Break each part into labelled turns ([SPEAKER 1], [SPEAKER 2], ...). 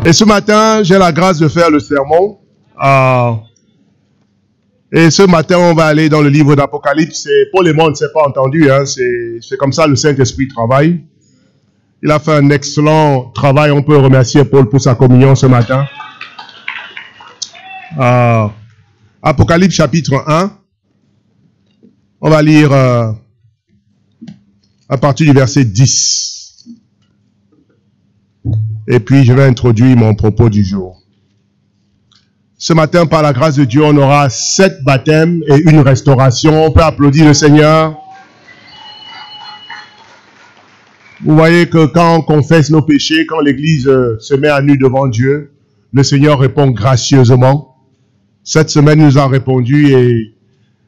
[SPEAKER 1] Et ce matin, j'ai la grâce de faire le sermon. Et ce matin, on va aller dans le livre d'Apocalypse. Et pour les mots, on ne s'est pas entendu. Hein, c'est comme ça le Saint-Esprit travaille. Il a fait un excellent travail. On peut remercier Paul pour sa communion ce matin. Apocalypse chapitre 1. On va lire à partir du verset 10. Et puis, je vais introduire mon propos du jour. Ce matin, par la grâce de Dieu, on aura 7 baptêmes et une restauration. On peut applaudir le Seigneur. Vous voyez que quand on confesse nos péchés, quand l'Église se met à nu devant Dieu, le Seigneur répond gracieusement. Cette semaine, nous a répondu et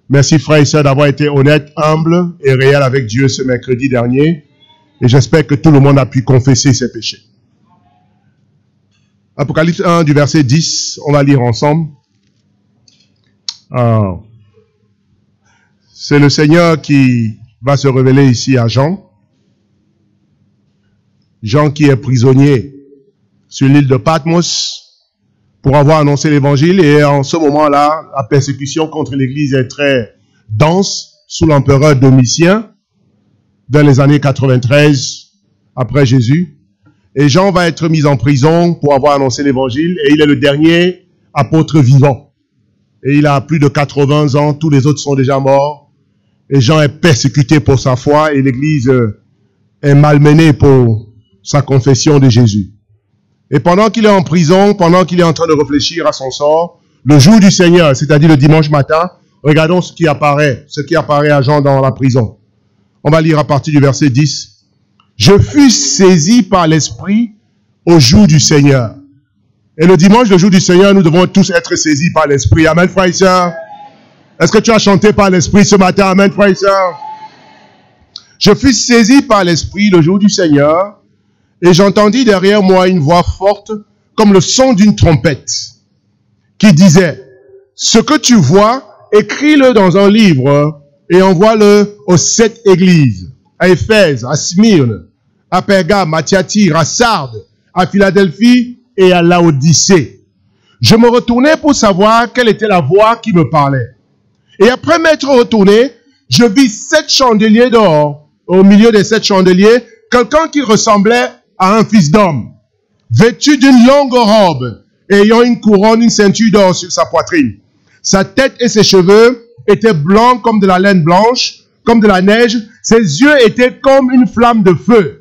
[SPEAKER 1] merci frères et sœurs d'avoir été honnêtes, humbles et réels avec Dieu ce mercredi dernier. Et j'espère que tout le monde a pu confesser ses péchés. Apocalypse 1 du verset 10, on va lire ensemble. C'est le Seigneur qui va se révéler ici à Jean. Jean qui est prisonnier sur l'île de Patmos pour avoir annoncé l'évangile. Et en ce moment-là, la persécution contre l'Église est très dense sous l'empereur Domitien dans les années 93 après Jésus. Et Jean va être mis en prison pour avoir annoncé l'évangile et il est le dernier apôtre vivant. Et il a plus de 80 ans, tous les autres sont déjà morts. Et Jean est persécuté pour sa foi et l'Église est malmenée pour sa confession de Jésus. Et pendant qu'il est en prison, pendant qu'il est en train de réfléchir à son sort, le jour du Seigneur, c'est-à-dire le dimanche matin, regardons ce qui apparaît à Jean dans la prison. On va lire à partir du verset 10. Je fus saisi par l'Esprit au jour du Seigneur. Et le dimanche, le jour du Seigneur, nous devons tous être saisis par l'Esprit. Amen, frères et sœurs. Est-ce que tu as chanté par l'Esprit ce matin? Amen, frères et sœurs. Je fus saisi par l'Esprit le jour du Seigneur et j'entendis derrière moi une voix forte comme le son d'une trompette qui disait, ce que tu vois, écris-le dans un livre et envoie-le aux 7 églises, à Éphèse, à Smyrne, à Pergame, à Thyatire, à Sardes, à Philadelphie et à Laodicée. Je me retournai pour savoir quelle était la voix qui me parlait. Et après m'être retourné, je vis 7 chandeliers d'or. Au milieu des 7 chandeliers, quelqu'un qui ressemblait à un fils d'homme, vêtu d'une longue robe, ayant une couronne, une ceinture d'or sur sa poitrine. Sa tête et ses cheveux étaient blancs comme de la laine blanche, comme de la neige. Ses yeux étaient comme une flamme de feu.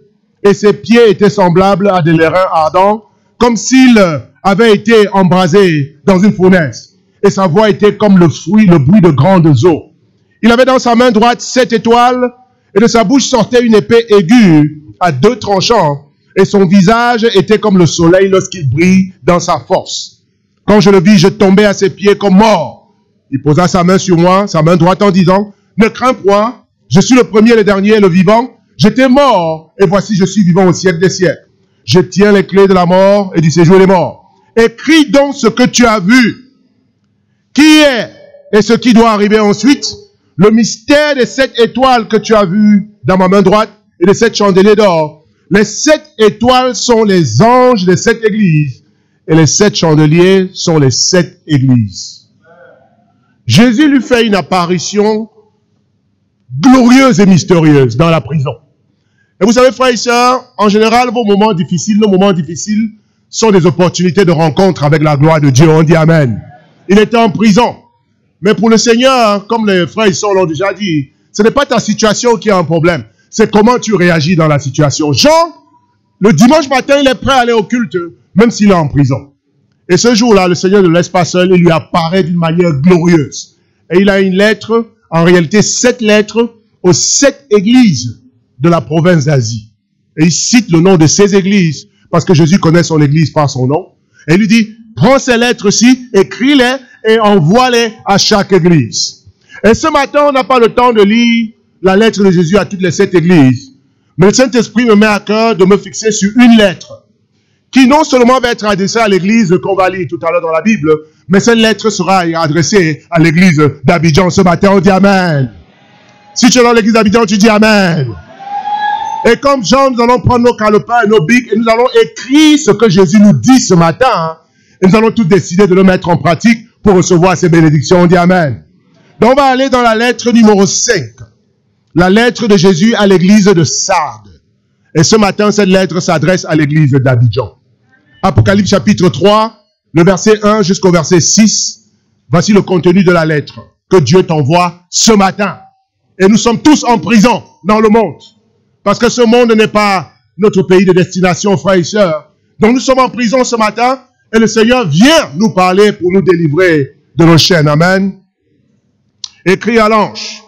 [SPEAKER 1] Et ses pieds étaient semblables à des lérins ardents, comme s'il avait été embrasé dans une fournaise. Et sa voix était comme le bruit de grandes eaux. Il avait dans sa main droite 7 étoiles, et de sa bouche sortait une épée aiguë à 2 tranchants, et son visage était comme le soleil lorsqu'il brille dans sa force. Quand je le vis, je tombais à ses pieds comme mort. Il posa sa main sur moi, sa main droite en disant, ne crains point, je suis le premier, le dernier, le vivant. J'étais mort, et voici je suis vivant au siècle des siècles. Je tiens les clés de la mort et du séjour des morts. Écris donc ce que tu as vu. Qui est et ce qui doit arriver ensuite? Le mystère des 7 étoiles que tu as vues dans ma main droite et des 7 chandeliers d'or. Les 7 étoiles sont les anges des 7 églises et les 7 chandeliers sont les 7 églises. Jésus lui fait une apparition glorieuse et mystérieuse dans la prison. Et vous savez, frères et sœurs, en général, nos moments difficiles sont des opportunités de rencontre avec la gloire de Dieu. On dit Amen. Il était en prison. Mais pour le Seigneur, comme les frères et sœurs l'ont déjà dit, ce n'est pas ta situation qui a un problème. C'est comment tu réagis dans la situation. Jean, le dimanche matin, il est prêt à aller au culte, même s'il est en prison. Et ce jour-là, le Seigneur ne le laisse pas seul, il lui apparaît d'une manière glorieuse. Et il a une lettre, en réalité 7 lettres, aux 7 églises de la province d'Asie. Et il cite le nom de ces églises, parce que Jésus connaît son église par son nom. Et il lui dit, prends ces lettres-ci, écris-les, et envoie-les à chaque église. Et ce matin, on n'a pas le temps de lire la lettre de Jésus à toutes les 7 églises. Mais le Saint-Esprit me met à cœur de me fixer sur une lettre qui non seulement va être adressée à l'église qu'on va lire tout à l'heure dans la Bible, mais cette lettre sera adressée à l'église d'Abidjan ce matin. On dit Amen. Si tu es dans l'église d'Abidjan, tu dis Amen. Et comme Jean, nous allons prendre nos calepins et nos bics et nous allons écrire ce que Jésus nous dit ce matin. Et nous allons tous décider de le mettre en pratique pour recevoir ces bénédictions. On dit Amen. Donc on va aller dans la lettre numéro 5. La lettre de Jésus à l'église de Sardes. Et ce matin, cette lettre s'adresse à l'église d'Abidjan. Apocalypse chapitre 3, le verset 1 jusqu'au verset 6. Voici le contenu de la lettre que Dieu t'envoie ce matin. Et nous sommes tous en prison dans le monde. Parce que ce monde n'est pas notre pays de destination, frères et sœurs. Donc nous sommes en prison ce matin et le Seigneur vient nous parler pour nous délivrer de nos chaînes. Amen. Écrit à l'ange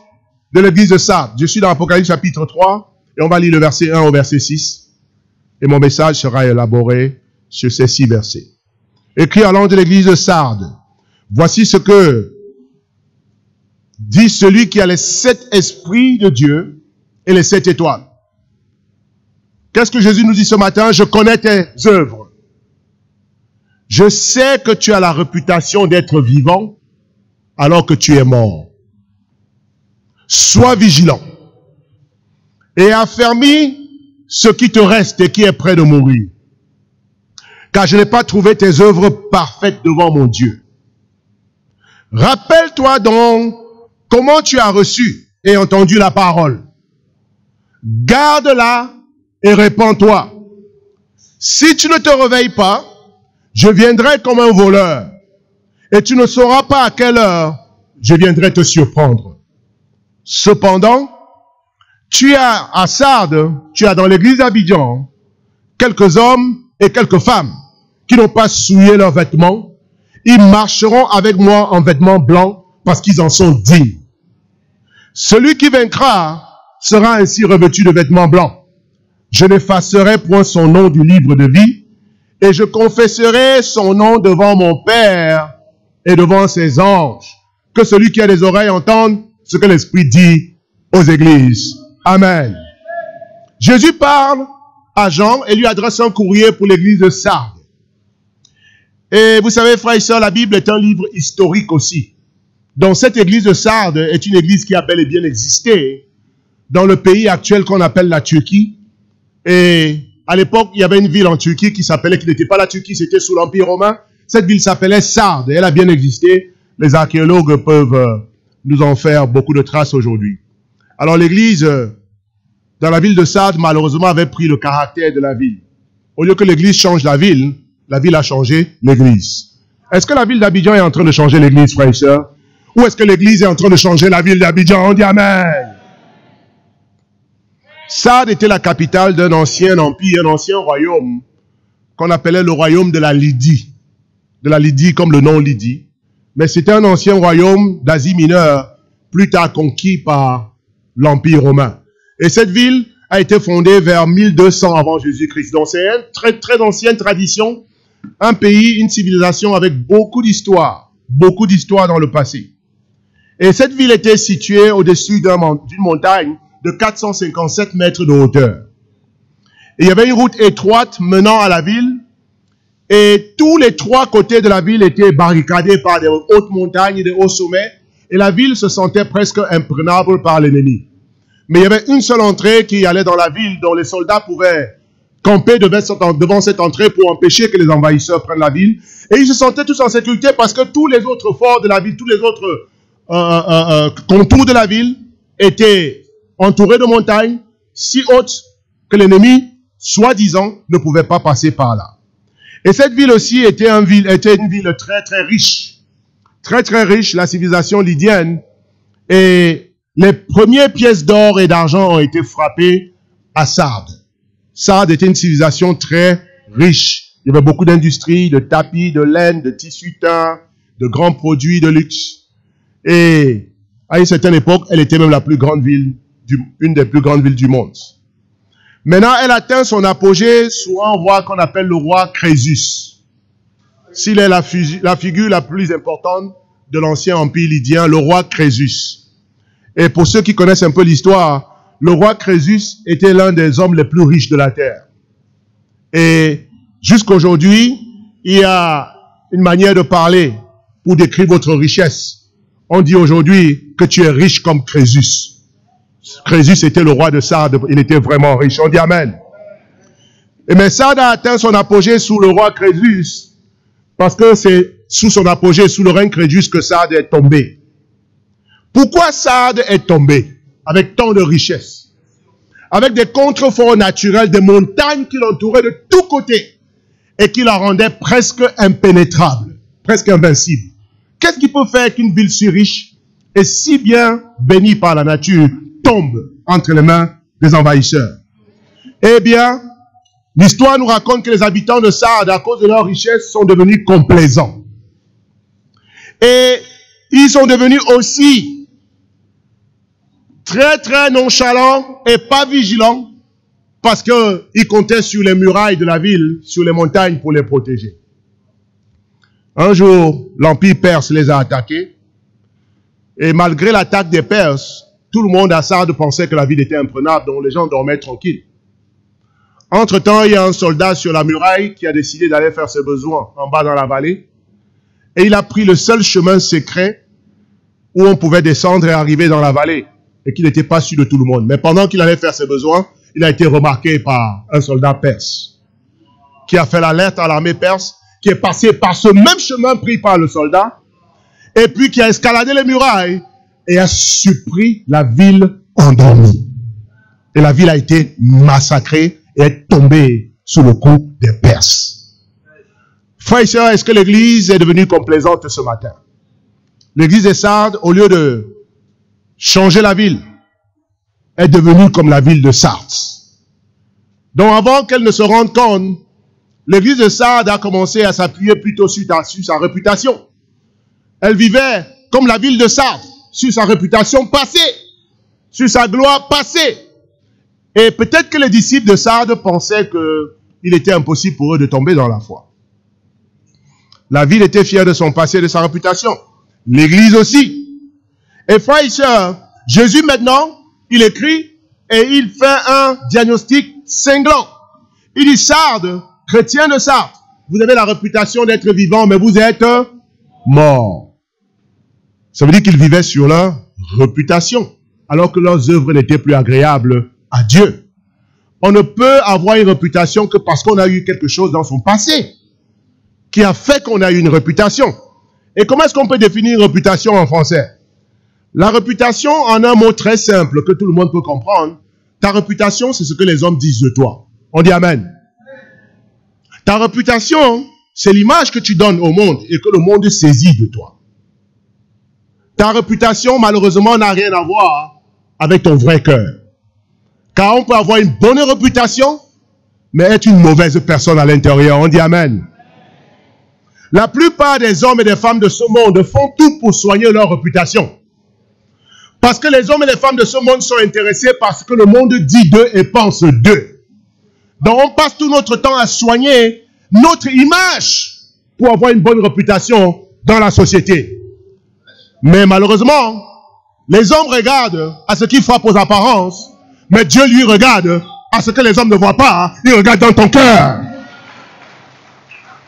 [SPEAKER 1] de l'église de Sardes. Je suis dans Apocalypse chapitre 3 et on va lire le verset 1 au verset 6. Et mon message sera élaboré sur ces 6 versets. Écrit à l'ange de l'église de Sardes. Voici ce que dit celui qui a les 7 esprits de Dieu et les 7 étoiles. Qu'est-ce que Jésus nous dit ce matin? Je connais tes œuvres. Je sais que tu as la réputation d'être vivant alors que tu es mort. Sois vigilant et affermis ce qui te reste et qui est près de mourir. Car je n'ai pas trouvé tes œuvres parfaites devant mon Dieu. Rappelle-toi donc comment tu as reçu et entendu la parole. Garde-la et répands-toi. Si tu ne te réveilles pas, je viendrai comme un voleur. Et tu ne sauras pas à quelle heure je viendrai te surprendre. Cependant, tu as à Sardes, tu as dans l'église d'Abidjan, quelques hommes et quelques femmes qui n'ont pas souillé leurs vêtements. Ils marcheront avec moi en vêtements blancs parce qu'ils en sont dignes. Celui qui vaincra sera ainsi revêtu de vêtements blancs. Je n'effacerai point son nom du livre de vie et je confesserai son nom devant mon Père et devant ses anges. Que celui qui a des oreilles entende ce que l'Esprit dit aux églises. Amen. Jésus parle à Jean et lui adresse un courrier pour l'église de Sardes. Et vous savez, frères et sœurs, la Bible est un livre historique aussi. Donc cette église de Sardes est une église qui a bel et bien existé dans le pays actuel qu'on appelle la Turquie. Et à l'époque, il y avait une ville en Turquie qui n'était pas la Turquie, c'était sous l'Empire romain. Cette ville s'appelait Sardes et elle a bien existé. Les archéologues peuvent nous en faire beaucoup de traces aujourd'hui. Alors l'église dans la ville de Sardes, malheureusement, avait pris le caractère de la ville. Au lieu que l'église change la ville a changé l'église. Est-ce que la ville d'Abidjan est en train de changer l'église, frères et sœurs? Ou est-ce que l'église est en train de changer la ville d'Abidjan? On dit Amen. Sardes était la capitale d'un ancien empire, un ancien royaume qu'on appelait le royaume de la Lydie. De la Lydie comme le nom Lydie. Mais c'était un ancien royaume d'Asie mineure, plus tard conquis par l'Empire romain. Et cette ville a été fondée vers 1200 avant Jésus-Christ. Donc c'est une très très ancienne tradition, un pays, une civilisation avec beaucoup d'histoire dans le passé. Et cette ville était située au-dessus d'une montagne de 457 mètres de hauteur. Et il y avait une route étroite menant à la ville et tous les 3 côtés de la ville étaient barricadés par des hautes montagnes et des hauts sommets et la ville se sentait presque imprenable par l'ennemi. Mais il y avait une seule entrée qui allait dans la ville dont les soldats pouvaient camper devant cette entrée pour empêcher que les envahisseurs prennent la ville. Et ils se sentaient tous en sécurité parce que tous les autres forts de la ville, tous les autres contours de la ville étaient entourés de montagnes si hautes que l'ennemi, soi-disant, ne pouvait pas passer par là. Et cette ville aussi était une ville très très riche. Très très riche, la civilisation lydienne. Et les premières pièces d'or et d'argent ont été frappées à Sardes. Sardes était une civilisation très riche. Il y avait beaucoup d'industries, de tapis, de laine, de tissus teints, de grands produits de luxe. Et à une certaine époque, elle était même la plus grande ville, une des plus grandes villes du monde. Maintenant, elle atteint son apogée sous un roi qu'on appelle le roi Crésus. S'il est la figure la plus importante de l'ancien empire lydien, le roi Crésus. Et pour ceux qui connaissent un peu l'histoire, le roi Crésus était l'un des hommes les plus riches de la terre. Et jusqu'aujourd'hui, il y a une manière de parler pour décrire votre richesse. On dit aujourd'hui que tu es riche comme Crésus. Crésus était le roi de Sardes, il était vraiment riche. On dit Amen. Mais Sardes a atteint son apogée sous le roi Crésus, parce que c'est sous son apogée, sous le règne Crésus, que Sardes est tombé. Pourquoi Sardes est tombé avec tant de richesses, avec des contreforts naturels, des montagnes qui l'entouraient de tous côtés et qui la rendaient presque impénétrable, presque invincible? Qu'est-ce qui peut faire qu'une ville si riche et si bien bénie par la nature tombe entre les mains des envahisseurs? Eh bien, l'histoire nous raconte que les habitants de Sardes, à cause de leur richesse, sont devenus complaisants. Et ils sont devenus aussi très très nonchalants et pas vigilants, parce qu'ils comptaient sur les murailles de la ville, sur les montagnes pour les protéger. Un jour, l'Empire perse les a attaqués, et malgré l'attaque des Perses, tout le monde à Sardes pensait que la ville était imprenable, donc les gens dormaient tranquilles. Entre-temps, il y a un soldat sur la muraille qui a décidé d'aller faire ses besoins en bas dans la vallée, et il a pris le seul chemin secret où on pouvait descendre et arriver dans la vallée, et qui n'était pas su de tout le monde. Mais pendant qu'il allait faire ses besoins, il a été remarqué par un soldat perse, qui a fait l'alerte à l'armée perse, qui est passé par ce même chemin pris par le soldat, et puis qui a escaladé les murailles, et a surpris la ville endormie. Et la ville a été massacrée, et est tombée sous le coup des Perses. Frères et sœurs, est-ce que l'église est devenue complaisante ce matin? L'église des Sardes, au lieu de changer la ville, est devenue comme la ville de Sardes. Donc avant qu'elle ne se rende compte, l'église de Sardes a commencé à s'appuyer plutôt sur sa réputation. Elle vivait comme la ville de Sardes, sur sa réputation passée, sur sa gloire passée. Et peut-être que les disciples de Sardes pensaient qu'il était impossible pour eux de tomber dans la foi. La ville était fière de son passé et de sa réputation. L'église aussi. Et frères et sœurs, Jésus maintenant, il écrit et il fait un diagnostic cinglant. Il dit: Sardes, chrétiens de Sardes, vous avez la réputation d'être vivants, mais vous êtes morts. Ça veut dire qu'ils vivaient sur leur réputation, alors que leurs œuvres n'étaient plus agréables à Dieu. On ne peut avoir une réputation que parce qu'on a eu quelque chose dans son passé qui a fait qu'on a eu une réputation. Et comment est-ce qu'on peut définir une réputation en français? La réputation, en un mot très simple que tout le monde peut comprendre, ta réputation, c'est ce que les hommes disent de toi. On dit Amen. Ta réputation, c'est l'image que tu donnes au monde et que le monde saisit de toi. Ta réputation, malheureusement, n'a rien à voir avec ton vrai cœur. Car on peut avoir une bonne réputation, mais être une mauvaise personne à l'intérieur. On dit Amen. La plupart des hommes et des femmes de ce monde font tout pour soigner leur réputation. Parce que les hommes et les femmes de ce monde sont intéressés par ce que le monde dit d'eux et pense d'eux. Donc on passe tout notre temps à soigner notre image pour avoir une bonne réputation dans la société. Mais malheureusement, les hommes regardent à ce qui frappe aux apparences, mais Dieu lui regarde à ce que les hommes ne voient pas. Il regarde dans ton cœur.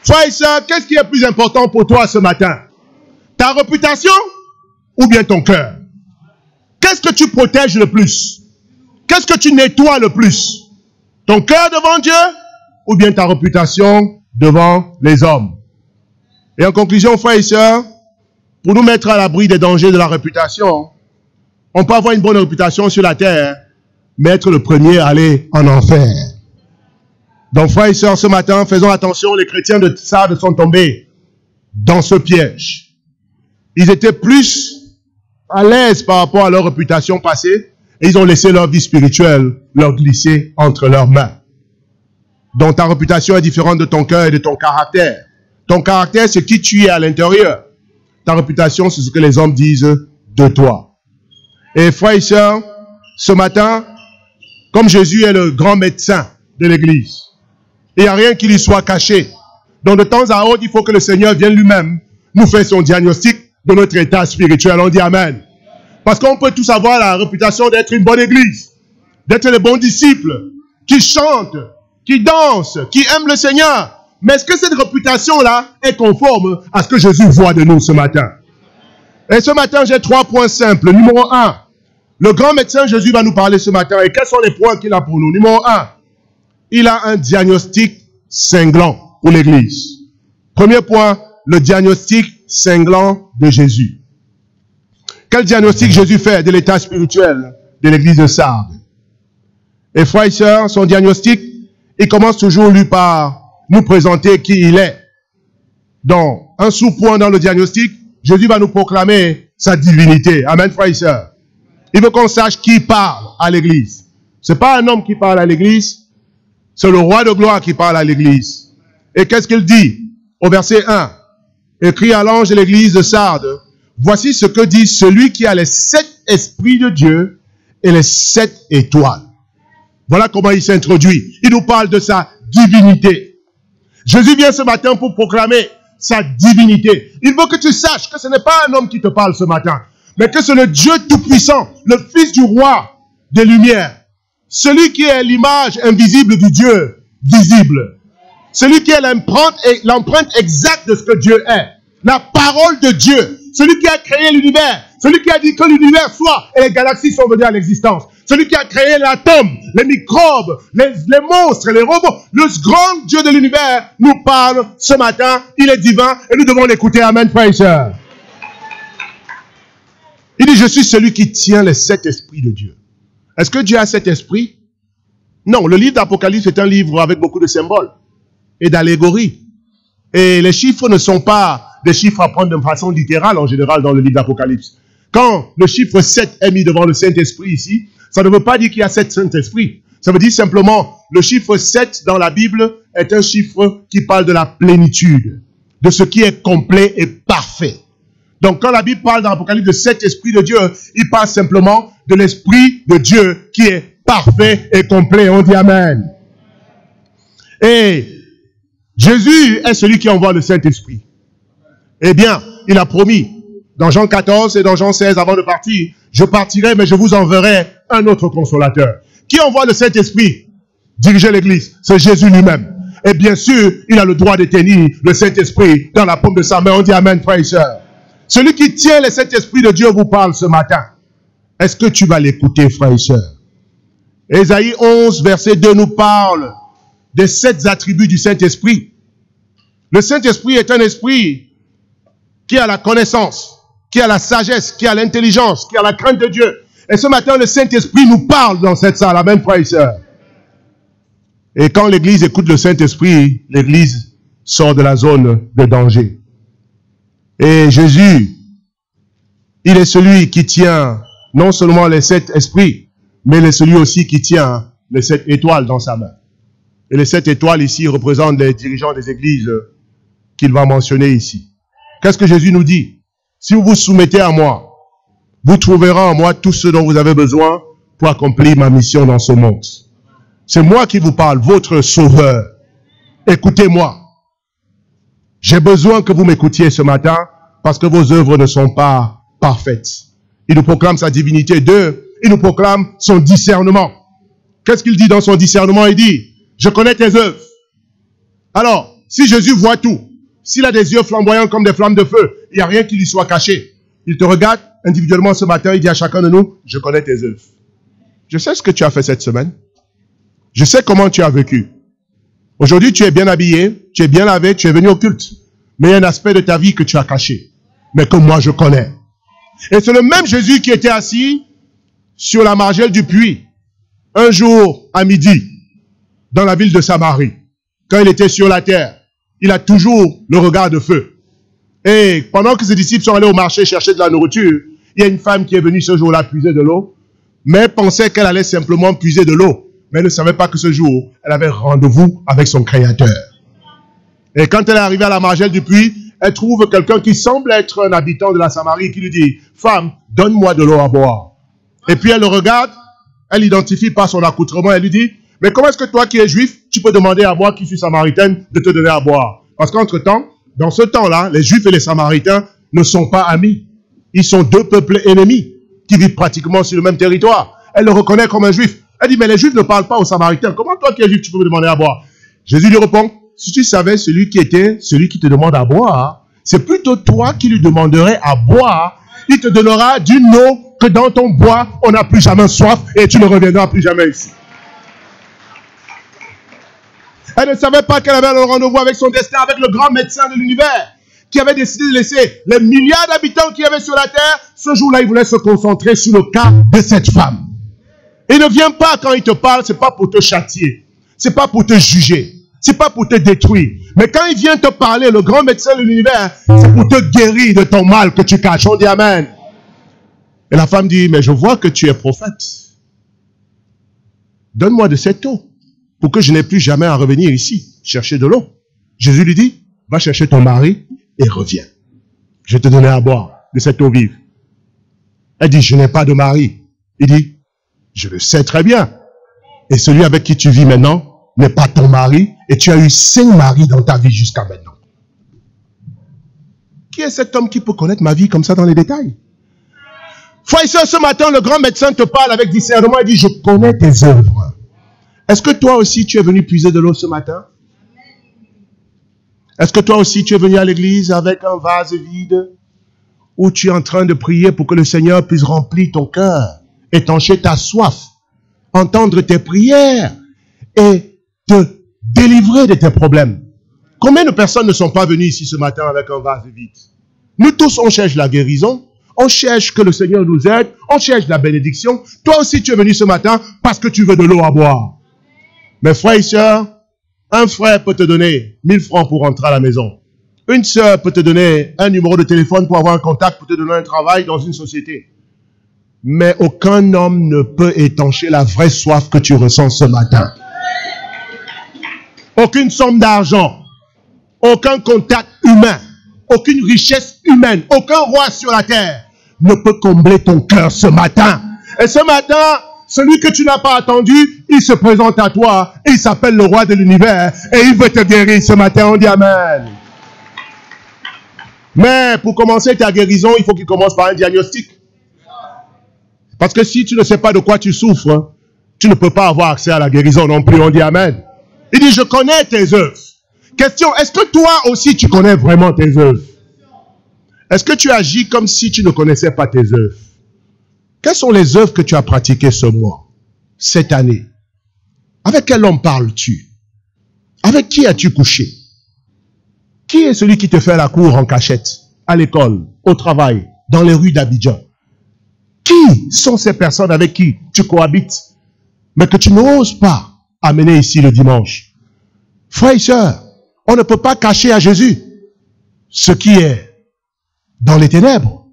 [SPEAKER 1] Frères et sœurs, qu'est-ce qui est plus important pour toi ce matin? Ta réputation ou bien ton cœur? Qu'est-ce que tu protèges le plus? Qu'est-ce que tu nettoies le plus? Ton cœur devant Dieu ou bien ta réputation devant les hommes? Et en conclusion, frères et sœurs, pour nous mettre à l'abri des dangers de la réputation, on peut avoir une bonne réputation sur la terre, mais être le premier à aller en enfer. Donc, frères et sœurs, ce matin, faisons attention, les chrétiens de Sardes sont tombés dans ce piège. Ils étaient plus à l'aise par rapport à leur réputation passée et ils ont laissé leur vie spirituelle leur glisser entre leurs mains. Donc, ta réputation est différente de ton cœur et de ton caractère. Ton caractère, c'est qui tu es à l'intérieur. Ta réputation, c'est ce que les hommes disent de toi. Et frères et sœurs, ce matin, comme Jésus est le grand médecin de l'Église, il n'y a rien qui lui soit caché. Donc de temps à autre, il faut que le Seigneur vienne lui-même nous faire son diagnostic de notre état spirituel. On dit Amen. Parce qu'on peut tous avoir la réputation d'être une bonne Église, d'être les bons disciples, qui chantent, qui dansent, qui aiment le Seigneur. Mais est-ce que cette réputation-là est conforme à ce que Jésus voit de nous ce matin? Et ce matin, j'ai 3 points simples. Numéro 1, Le grand médecin Jésus va nous parler ce matin. Et quels sont les points qu'il a pour nous? Numéro 1, il a un diagnostic cinglant pour l'Église. Premier point, le diagnostic cinglant de Jésus. Quel diagnostic Jésus fait de l'état spirituel de l'Église de Sardes? Et frères et sœurs, son diagnostic, il commence toujours lui par nous présenter qui il est. Donc, un sous-point dans le diagnostic, Jésus va nous proclamer sa divinité. Amen, frères et sœurs. Il veut qu'on sache qui parle à l'Église. Ce n'est pas un homme qui parle à l'Église, c'est le roi de gloire qui parle à l'Église. Et qu'est-ce qu'il dit? Au verset 1, écrit à l'ange de l'Église de Sardes, voici ce que dit celui qui a les 7 esprits de Dieu et les 7 étoiles. Voilà comment il s'introduit. Il nous parle de sa divinité. Jésus vient ce matin pour proclamer sa divinité. Il veut que tu saches que ce n'est pas un homme qui te parle ce matin, mais que c'est le Dieu Tout-Puissant, le Fils du Roi des Lumières. Celui qui est l'image invisible du Dieu visible. Celui qui est l'empreinte exacte de ce que Dieu est. La parole de Dieu. Celui qui a créé l'univers. Celui qui a dit que l'univers soit et les galaxies sont venues à l'existence. Celui qui a créé l'atome, les microbes, les monstres, les robots. Le grand Dieu de l'univers nous parle ce matin. Il est divin et nous devons l'écouter. Amen, frères et sœurs. Il dit, je suis celui qui tient les 7 esprits de Dieu. Est-ce que Dieu a 7 esprits? Non, le livre d'Apocalypse est un livre avec beaucoup de symboles et d'allégories. Et les chiffres ne sont pas des chiffres à prendre de façon littérale en général dans le livre d'Apocalypse. Quand le chiffre 7 est mis devant le Saint-Esprit ici, ça ne veut pas dire qu'il y a 7 Saint-Esprits. Ça veut dire simplement, le chiffre 7 dans la Bible est un chiffre qui parle de la plénitude, de ce qui est complet et parfait. Donc quand la Bible parle dans l'Apocalypse de 7 esprits de Dieu, il parle simplement de l'Esprit de Dieu qui est parfait et complet. On dit Amen. Et Jésus est celui qui envoie le Saint-Esprit. Eh bien, il a promis dans Jean 14 et dans Jean 16 avant de partir, je partirai mais je vous enverrai un autre consolateur. Qui envoie le Saint-Esprit diriger l'Église? C'est Jésus lui-même. Et bien sûr, il a le droit de tenir le Saint-Esprit dans la paume de sa main. On dit Amen, frères et sœurs. Celui qui tient le Saint-Esprit de Dieu vous parle ce matin. Est-ce que tu vas l'écouter, frères et sœurs? Ésaïe 11, verset 2 nous parle des 7 attributs du Saint-Esprit. Le Saint-Esprit est un esprit qui a la connaissance, qui a la sagesse, qui a l'intelligence, qui a la crainte de Dieu. Et ce matin, le Saint-Esprit nous parle dans cette salle. Amen, frères et sœurs. Et quand l'Église écoute le Saint-Esprit, l'Église sort de la zone de danger. Et Jésus, il est celui qui tient non seulement les 7 esprits, mais il est celui aussi qui tient les 7 étoiles dans sa main. Et les 7 étoiles ici représentent les dirigeants des églises qu'il va mentionner ici. Qu'est-ce que Jésus nous dit? Si vous vous soumettez à moi, vous trouverez en moi tout ce dont vous avez besoin pour accomplir ma mission dans ce monde. C'est moi qui vous parle, votre sauveur. Écoutez-moi. J'ai besoin que vous m'écoutiez ce matin parce que vos œuvres ne sont pas parfaites. Il nous proclame sa divinité. 2, il nous proclame son discernement. Qu'est-ce qu'il dit dans son discernement? Il dit, je connais tes œuvres. Alors, si Jésus voit tout, s'il a des yeux flamboyants comme des flammes de feu, il n'y a rien qui lui soit caché. Il te regarde individuellement ce matin, il dit à chacun de nous, je connais tes œuvres. Je sais ce que tu as fait cette semaine. Je sais comment tu as vécu. Aujourd'hui, tu es bien habillé, tu es bien lavé, tu es venu au culte. Mais il y a un aspect de ta vie que tu as caché, mais que moi je connais. Et c'est le même Jésus qui était assis sur la margelle du puits, un jour à midi, dans la ville de Samarie. Quand il était sur la terre, il a toujours le regard de feu. Et pendant que ses disciples sont allés au marché chercher de la nourriture, il y a une femme qui est venue ce jour-là puiser de l'eau, mais pensait qu'elle allait simplement puiser de l'eau. Mais elle ne savait pas que ce jour, elle avait rendez-vous avec son Créateur. Et quand elle est arrivée à la margelle du puits, elle trouve quelqu'un qui semble être un habitant de la Samarie qui lui dit, « Femme, donne-moi de l'eau à boire. » Et puis elle le regarde, elle identifie par son accoutrement, elle lui dit, « Mais comment est-ce que toi qui es juif, tu peux demander à moi qui suis samaritaine de te donner à boire? » Parce qu'entre-temps, dans ce temps-là, les Juifs et les Samaritains ne sont pas amis. Ils sont 2 peuples ennemis qui vivent pratiquement sur le même territoire. Elle le reconnaît comme un Juif. Elle dit, mais les Juifs ne parlent pas aux Samaritains. Comment toi qui es Juif, tu peux me demander à boire? Jésus lui répond, si tu savais celui qui te demande à boire, c'est plutôt toi qui lui demanderais à boire. Il te donnera d'une eau que dans ton bois, on n'a plus jamais soif et tu ne reviendras plus jamais ici. Elle ne savait pas qu'elle avait un rendez-vous avec son destin, avec le grand médecin de l'univers, qui avait décidé de laisser les milliards d'habitants qu'il y avait sur la terre. Ce jour-là, il voulait se concentrer sur le cas de cette femme. Il ne vient pas quand il te parle, c'est pas pour te châtier, c'est pas pour te juger, c'est pas pour te détruire. Mais quand il vient te parler, le grand médecin de l'univers, c'est pour te guérir de ton mal que tu caches. On dit Amen. Et la femme dit, mais je vois que tu es prophète. Donne-moi de cette eau pour que je n'ai plus jamais à revenir ici, chercher de l'eau. Jésus lui dit, va chercher ton mari et reviens. Je vais te donner à boire de cette eau vive. Elle dit, je n'ai pas de mari. Il dit, je le sais très bien. Et celui avec qui tu vis maintenant n'est pas ton mari et tu as eu 5 maris dans ta vie jusqu'à maintenant. Qui est cet homme qui peut connaître ma vie comme ça dans les détails? Frère et sœur, ce matin, le grand médecin te parle avec discernement et dit, je connais tes œuvres. Est-ce que toi aussi, tu es venu puiser de l'eau ce matin? Est-ce que toi aussi, tu es venu à l'église avec un vase vide où tu es en train de prier pour que le Seigneur puisse remplir ton cœur, étancher ta soif, entendre tes prières et te délivrer de tes problèmes? Combien de personnes ne sont pas venues ici ce matin avec un vase vide? Nous tous, on cherche la guérison. On cherche que le Seigneur nous aide. On cherche la bénédiction. Toi aussi, tu es venu ce matin parce que tu veux de l'eau à boire. Mes frères et sœurs, un frère peut te donner 1000 francs pour rentrer à la maison. Une sœur peut te donner un numéro de téléphone pour avoir un contact, pour te donner un travail dans une société. Mais aucun homme ne peut étancher la vraie soif que tu ressens ce matin. Aucune somme d'argent, aucun contact humain, aucune richesse humaine, aucun roi sur la terre ne peut combler ton cœur ce matin. Et ce matin, celui que tu n'as pas attendu, il se présente à toi, il s'appelle le roi de l'univers et il veut te guérir ce matin. On dit Amen. Mais pour commencer ta guérison, il faut qu'il commence par un diagnostic. Parce que si tu ne sais pas de quoi tu souffres, tu ne peux pas avoir accès à la guérison non plus. On dit Amen. Il dit, je connais tes œuvres. Question, est-ce que toi aussi tu connais vraiment tes œuvres? Est-ce que tu agis comme si tu ne connaissais pas tes œuvres? Quelles sont les œuvres que tu as pratiquées ce mois, cette année? Avec quel homme parles-tu? Avec qui as-tu couché? Qui est celui qui te fait la cour en cachette, à l'école, au travail, dans les rues d'Abidjan? Qui sont ces personnes avec qui tu cohabites, mais que tu n'oses pas amener ici le dimanche? Frères et sœurs, on ne peut pas cacher à Jésus ce qui est dans les ténèbres,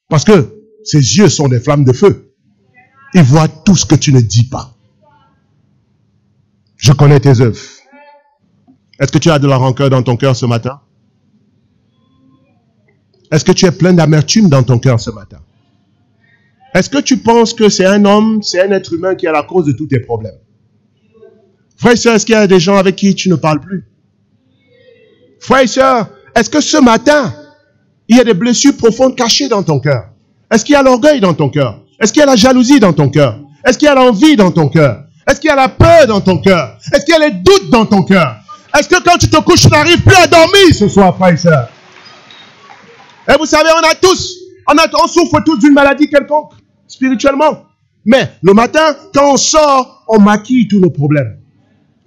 [SPEAKER 1] parce que ses yeux sont des flammes de feu. Il voit tout ce que tu ne dis pas. Je connais tes œuvres. Est-ce que tu as de la rancœur dans ton cœur ce matin? Est-ce que tu es plein d'amertume dans ton cœur ce matin? Est-ce que tu penses que c'est un homme, c'est un être humain qui est la cause de tous tes problèmes? Frère et sœur, est-ce qu'il y a des gens avec qui tu ne parles plus? Frère et sœur, est-ce que ce matin, il y a des blessures profondes cachées dans ton cœur? Est-ce qu'il y a l'orgueil dans ton cœur? Est-ce qu'il y a la jalousie dans ton cœur? Est-ce qu'il y a l'envie dans ton cœur? Est-ce qu'il y a la peur dans ton cœur? Est-ce qu'il y a les doutes dans ton cœur? Est-ce que quand tu te couches, tu n'arrives plus à dormir ce soir, frère et sœur? Et vous savez, on souffre tous d'une maladie quelconque, spirituellement. Mais le matin, quand on sort, on maquille tous nos problèmes.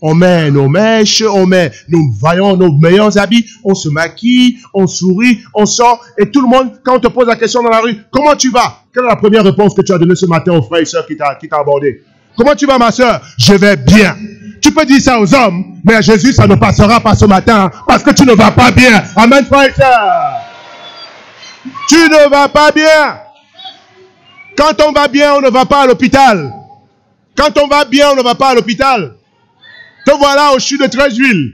[SPEAKER 1] On met nos mèches, nous voyons nos meilleurs habits, on se maquille, on sourit, on sort, et tout le monde, quand on te pose la question dans la rue, comment tu vas? Quelle est la première réponse que tu as donnée ce matin au frère et sœur qui t'a abordé? Comment tu vas, ma sœur? Je vais bien. Tu peux dire ça aux hommes, mais à Jésus, ça ne passera pas ce matin, parce que tu ne vas pas bien. Amen, frère et sœur. Tu ne vas pas bien. Quand on va bien, on ne va pas à l'hôpital. Quand on va bien, on ne va pas à l'hôpital. Te voilà au CHU de Treichville.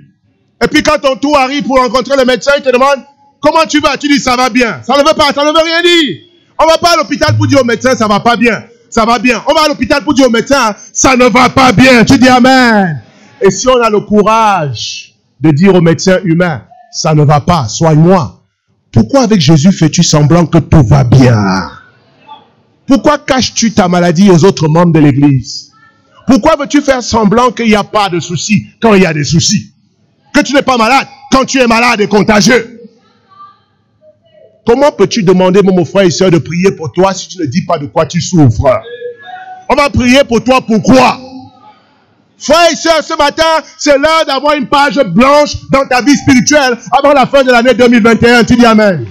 [SPEAKER 1] Et puis quand ton tour arrive pour rencontrer le médecin, il te demande comment tu vas. Tu dis ça va bien. Ça ne veut pas, ça ne veut rien dire. On ne va pas à l'hôpital pour dire au médecin ça va pas bien. Ça va bien. On va à l'hôpital pour dire au médecin ça ne va pas bien. Tu dis Amen. Et si on a le courage de dire au médecin humain ça ne va pas, soigne-moi. Pourquoi avec Jésus fais-tu semblant que tout va bien? Pourquoi caches-tu ta maladie aux autres membres de l'église? Pourquoi veux-tu faire semblant qu'il n'y a pas de soucis quand il y a des soucis? Que tu n'es pas malade quand tu es malade et contagieux? Comment peux-tu demander, mon frère et soeur, de prier pour toi si tu ne dis pas de quoi tu souffres? On va prier pour toi, pourquoi? Frère et soeur, ce matin, c'est l'heure d'avoir une page blanche dans ta vie spirituelle avant la fin de l'année 2021. Tu dis Amen.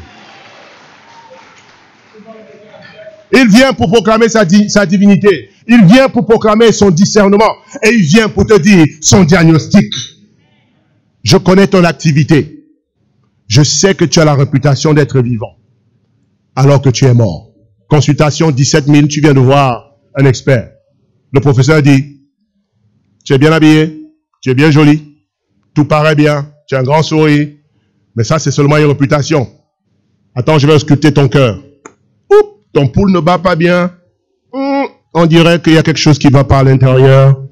[SPEAKER 1] Il vient pour proclamer sa divinité. Il vient pour proclamer son discernement. Et il vient pour te dire son diagnostic. Je connais ton activité. Je sais que tu as la réputation d'être vivant. Alors que tu es mort. Consultation 17 000, tu viens de voir un expert. Le professeur dit, tu es bien habillé, tu es bien joli, tout paraît bien, tu as un grand sourire. Mais ça, c'est seulement une réputation. Attends, je vais ausculter ton cœur. Ton pouls ne bat pas bien. On dirait qu'il y a quelque chose qui ne va pas à l'intérieur.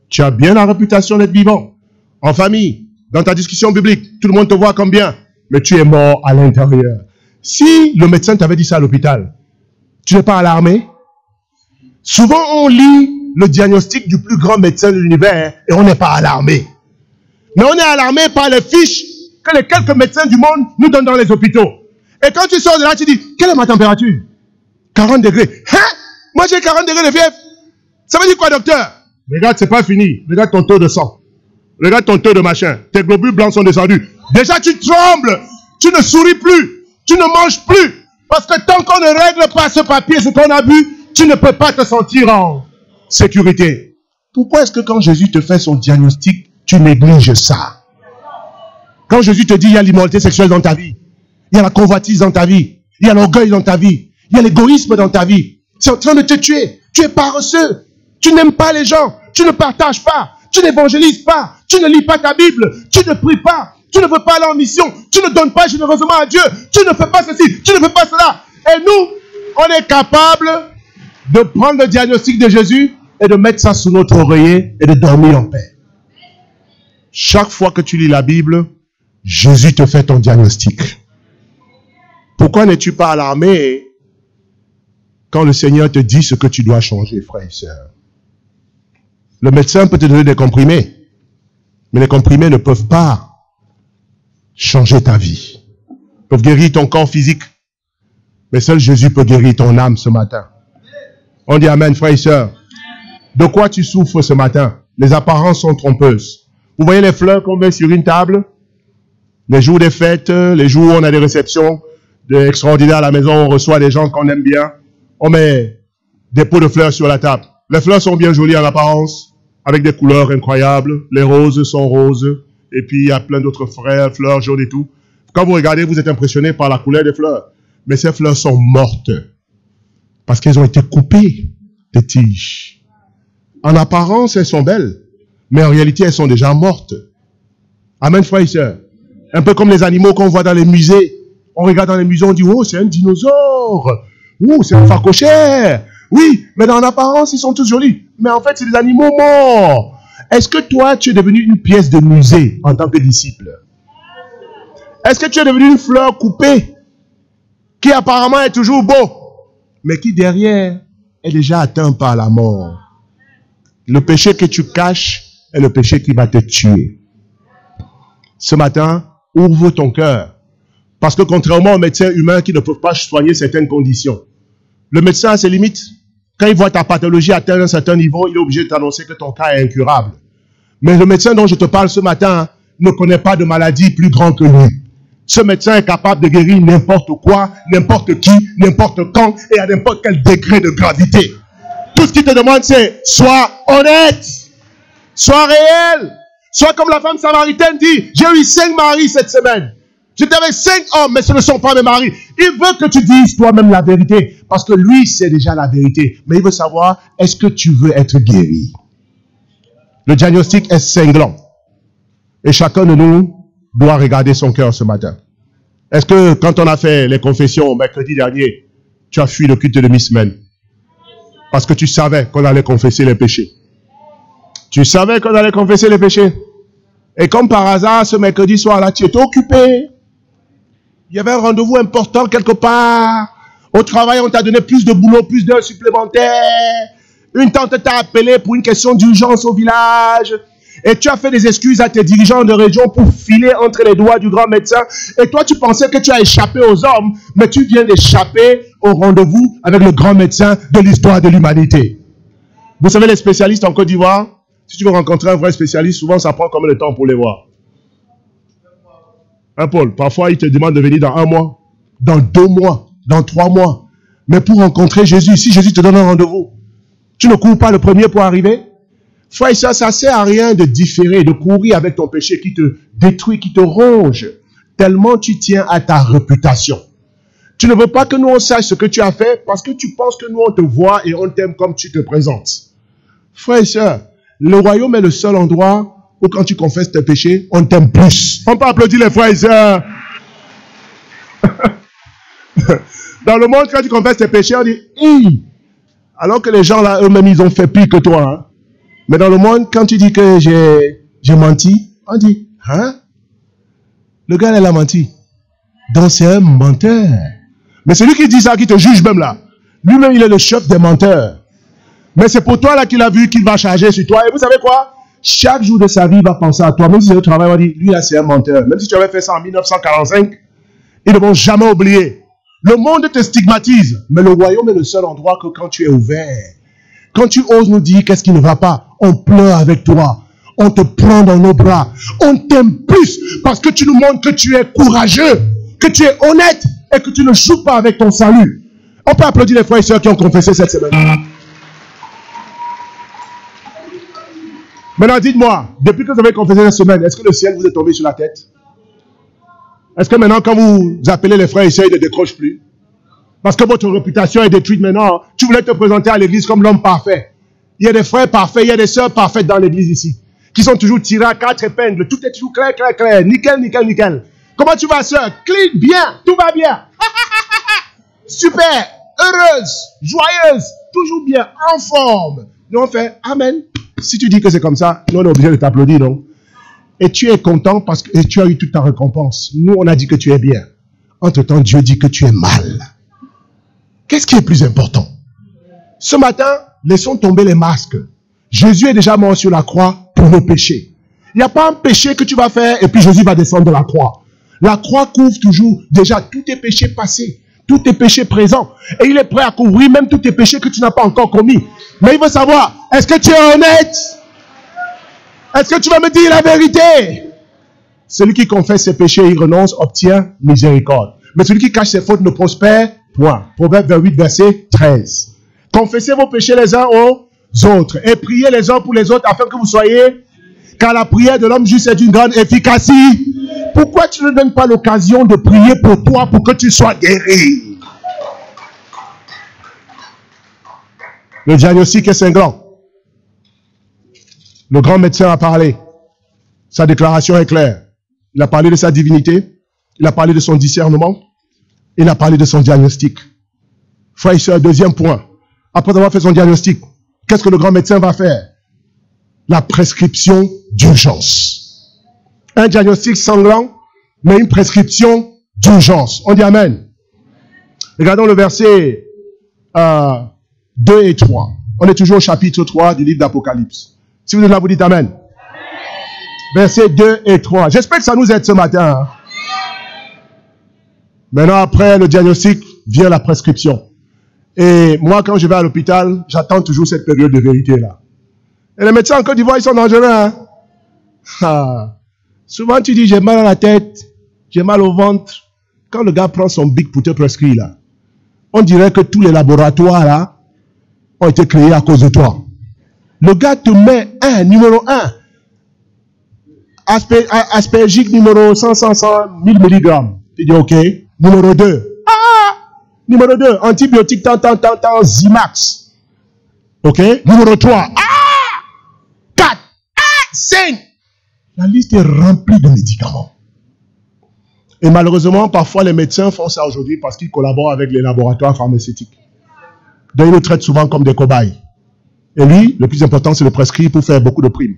[SPEAKER 1] Tu as bien la réputation d'être vivant. En famille, dans ta discussion biblique, tout le monde te voit comme bien. Mais tu es mort à l'intérieur. Si le médecin t'avait dit ça à l'hôpital, tu n'es pas alarmé? Souvent, on lit le diagnostic du plus grand médecin de l'univers et on n'est pas alarmé. Mais on est alarmé par les fiches que les quelques médecins du monde nous donnent dans les hôpitaux. Et quand tu sors de là, tu dis, quelle est ma température? 40 degrés. Hein? Moi, j'ai 40 degrés de fièvre. Ça veut dire quoi, docteur? Regarde, c'est pas fini. Regarde ton taux de sang. Regarde ton taux de machin. Tes globules blancs sont descendus. Déjà, tu trembles. Tu ne souris plus. Tu ne manges plus. Parce que tant qu'on ne règle pas ce papier, ce qu'on a bu, tu ne peux pas te sentir en sécurité. Pourquoi est-ce que quand Jésus te fait son diagnostic, tu négliges ça? Quand Jésus te dit, il y a l'immoralité sexuelle dans ta vie, il y a la convoitise dans ta vie, il y a l'orgueil dans ta vie, il y a l'égoïsme dans ta vie, c'est en train de te tuer. Tu es paresseux. Tu n'aimes pas les gens. Tu ne partages pas. Tu n'évangélises pas. Tu ne lis pas ta Bible. Tu ne pries pas. Tu ne veux pas aller en mission. Tu ne donnes pas généreusement à Dieu. Tu ne fais pas ceci. Tu ne fais pas cela. Et nous, on est capable de prendre le diagnostic de Jésus et de mettre ça sous notre oreiller et de dormir en paix. Chaque fois que tu lis la Bible, Jésus te fait ton diagnostic. Pourquoi n'es-tu pas alarmé quand le Seigneur te dit ce que tu dois changer, frère et sœur? Le médecin peut te donner des comprimés, mais les comprimés ne peuvent pas changer ta vie. Ils peuvent guérir ton corps physique, mais seul Jésus peut guérir ton âme ce matin. On dit Amen, frère et sœur. De quoi tu souffres ce matin? Les apparences sont trompeuses. Vous voyez les fleurs qu'on met sur une table? Les jours des fêtes, les jours où on a des réceptions extraordinaires à la maison, on reçoit des gens qu'on aime bien. On met des pots de fleurs sur la table. Les fleurs sont bien jolies en apparence, avec des couleurs incroyables. Les roses sont roses. Et puis, il y a plein d'autres fleurs jaunes et tout. Quand vous regardez, vous êtes impressionné par la couleur des fleurs. Mais ces fleurs sont mortes. Parce qu'elles ont été coupées des tiges. En apparence, elles sont belles. Mais en réalité, elles sont déjà mortes. Amen, frère et sœur. Un peu comme les animaux qu'on voit dans les musées. On regarde dans les musées, on dit, oh, c'est un dinosaure. Oh, c'est un phacochère. Oui, mais dans l'apparence, ils sont tous jolis. Mais en fait, c'est des animaux morts. Est-ce que toi, tu es devenu une pièce de musée en tant que disciple? Est-ce que tu es devenu une fleur coupée qui apparemment est toujours beau, mais qui derrière est déjà atteint par la mort? Le péché que tu caches est le péché qui va te tuer. Ce matin, ouvre ton cœur. Parce que contrairement aux médecins humains qui ne peuvent pas soigner certaines conditions, le médecin a ses limites. Quand il voit ta pathologie atteindre un certain niveau, il est obligé de t'annoncer que ton cas est incurable. Mais le médecin dont je te parle ce matin ne connaît pas de maladie plus grande que lui. Ce médecin est capable de guérir n'importe quoi, n'importe qui, n'importe quand et à n'importe quel degré de gravité. Tout ce qu'il te demande, c'est sois honnête, sois réel, sois comme la femme samaritaine dit, j'ai eu 5 maris cette semaine. J'étais avec 5 hommes, mais ce ne sont pas mes maris. Il veut que tu dises toi-même la vérité. Parce que lui, c'est déjà la vérité. Mais il veut savoir, est-ce que tu veux être guéri? Le diagnostic est cinglant. Et chacun de nous doit regarder son cœur ce matin. Est-ce que quand on a fait les confessions mercredi dernier, tu as fui le culte de mi-semaine? Parce que tu savais qu'on allait confesser les péchés. Tu savais qu'on allait confesser les péchés. Et comme par hasard, ce mercredi soir-là, tu étais occupé. Il y avait un rendez-vous important quelque part. Au travail, on t'a donné plus de boulot, plus d'heures supplémentaires. Une tante t'a appelé pour une question d'urgence au village. Et tu as fait des excuses à tes dirigeants de région pour filer entre les doigts du grand médecin. Et toi, tu pensais que tu as échappé aux hommes, mais tu viens d'échapper au rendez-vous avec le grand médecin de l'histoire de l'humanité. Vous savez, les spécialistes en Côte d'Ivoire, si tu veux rencontrer un vrai spécialiste, souvent ça prend combien de temps pour les voir? Hein, Paul? Parfois, ils te demandent de venir dans 1 mois, dans 2 mois, dans 3 mois. Mais pour rencontrer Jésus, si Jésus te donne un rendez-vous, tu ne cours pas le premier pour arriver? Frère et soeur, ça ne sert à rien de différer, de courir avec ton péché qui te détruit, qui te ronge, tellement tu tiens à ta réputation. Tu ne veux pas que nous on sache ce que tu as fait parce que tu penses que nous on te voit et on t'aime comme tu te présentes. Frère et soeur, le royaume est le seul endroit où quand tu confesses tes péchés, on t'aime plus. On peut applaudir les frères et sœurs. Dans le monde, quand tu confesses tes péchés, on dit « Hi !» Alors que les gens là, eux-mêmes, ils ont fait pire que toi. Hein? Mais dans le monde, quand tu dis que j'ai menti, on dit « Hein? Le gars, il a menti. » Donc c'est un menteur. Mais celui qui dit ça, qui te juge même là, lui-même, il est le chef des menteurs. Mais c'est pour toi là qu'il a vu qu'il va charger sur toi. Et vous savez quoi? Chaque jour de sa vie, il va penser à toi. Même si c'est au travail, il va dire « Lui là, c'est un menteur. » Même si tu avais fait ça en 1945, ils ne vont jamais oublier. Le monde te stigmatise, mais le royaume est le seul endroit que quand tu es ouvert, quand tu oses nous dire qu'est-ce qui ne va pas, on pleure avec toi, on te prend dans nos bras, on t'aime plus parce que tu nous montres que tu es courageux, que tu es honnête et que tu ne joues pas avec ton salut. On peut applaudir les frères et sœurs qui ont confessé cette semaine. Maintenant, dites-moi, depuis que vous avez confessé cette semaine, est-ce que le ciel vous est tombé sur la tête? Est-ce que maintenant, quand vous appelez les frères et sœurs, ils ne décrochent plus? Parce que votre réputation est détruite maintenant. Tu voulais te présenter à l'église comme l'homme parfait. Il y a des frères parfaits, il y a des sœurs parfaites dans l'église ici, qui sont toujours tirés à 4 épingles. Tout est toujours clair, clair, clair. Nickel, nickel, nickel. Comment tu vas, sœur? Clean, bien, tout va bien. Super, heureuse, joyeuse, toujours bien, en forme. Nous on fait Amen. Si tu dis que c'est comme ça, nous on est obligé de t'applaudir, non? Et tu es content parce que tu as eu toute ta récompense. Nous, on a dit que tu es bien. Entre-temps, Dieu dit que tu es mal. Qu'est-ce qui est plus important? Ce matin, laissons tomber les masques. Jésus est déjà mort sur la croix pour nos péchés. Il n'y a pas un péché que tu vas faire et puis Jésus va descendre de la croix. La croix couvre toujours déjà tous tes péchés passés, tous tes péchés présents. Et il est prêt à couvrir même tous tes péchés que tu n'as pas encore commis. Mais il veut savoir, est-ce que tu es honnête? Est-ce que tu vas me dire la vérité? Celui qui confesse ses péchés et y renonce obtient miséricorde. Mais celui qui cache ses fautes ne prospère point. Proverbe 28, verset 13. Confessez vos péchés les uns aux autres et priez les uns pour les autres afin que vous soyez... Car la prière de l'homme juste est une grande efficacité. Pourquoi tu ne donnes pas l'occasion de prier pour toi pour que tu sois guéri? Le diagnostic est cinglant. Le grand médecin a parlé. Sa déclaration est claire. Il a parlé de sa divinité. Il a parlé de son discernement. Il a parlé de son diagnostic. Frère et sœur, deuxième point. Après avoir fait son diagnostic, qu'est-ce que le grand médecin va faire? La prescription d'urgence. Un diagnostic sanglant, mais une prescription d'urgence. On dit Amen. Regardons le verset 2 et 3. On est toujours au chapitre 3 du livre d'Apocalypse. Si vous êtes là, vous dites Amen. Versets 2 et 3. J'espère que ça nous aide ce matin. Hein? Maintenant, après le diagnostic, vient la prescription. Et moi, quand je vais à l'hôpital, j'attends toujours cette période de vérité-là. Et les médecins en Côte d'Ivoire, ils sont dangereux. Hein? Souvent, tu dis, j'ai mal à la tête, j'ai mal au ventre. Quand le gars prend son bic pour te prescrire, là, on dirait que tous les laboratoires là, ont été créés à cause de toi. Le gars te met numéro 1. Aspergique numéro 100, 1000 mg. Tu dis OK. Numéro 2. Numéro 2. Antibiotique, Zimax. OK. Numéro 3. 4. 5. La liste est remplie de médicaments. Et malheureusement, parfois les médecins font ça aujourd'hui parce qu'ils collaborent avec les laboratoires pharmaceutiques. Donc ils nous traitent souvent comme des cobayes. Et lui, le plus important, c'est de prescrire pour faire beaucoup de primes.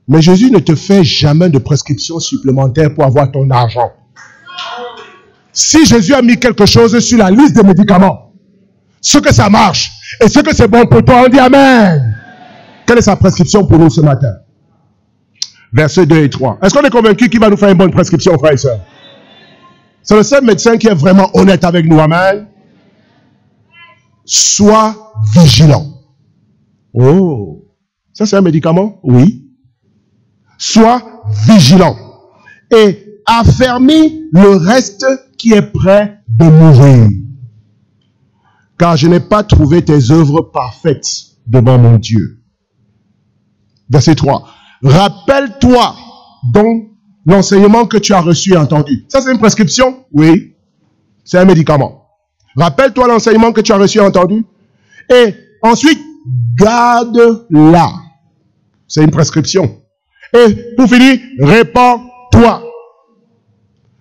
[SPEAKER 1] Mais Jésus ne te fait jamais de prescription supplémentaire pour avoir ton argent. Si Jésus a mis quelque chose sur la liste des médicaments, ce que ça marche et ce que c'est bon pour toi, on dit Amen. Quelle est sa prescription pour nous ce matin? versets 2 et 3. Est-ce qu'on est convaincu qu'il va nous faire une bonne prescription, frères et sœurs? C'est le seul médecin qui est vraiment honnête avec nous. Amen. Sois vigilant. Oh, ça c'est un médicament? Oui. Sois vigilant et affermis le reste qui est prêt de mourir. Car je n'ai pas trouvé tes œuvres parfaites devant mon Dieu. Verset 3. Rappelle-toi donc l'enseignement que tu as reçu et entendu. Ça c'est une prescription? Oui. C'est un médicament. Rappelle-toi l'enseignement que tu as reçu et entendu. Et ensuite, garde-la. C'est une prescription. Et pour finir, répands-toi.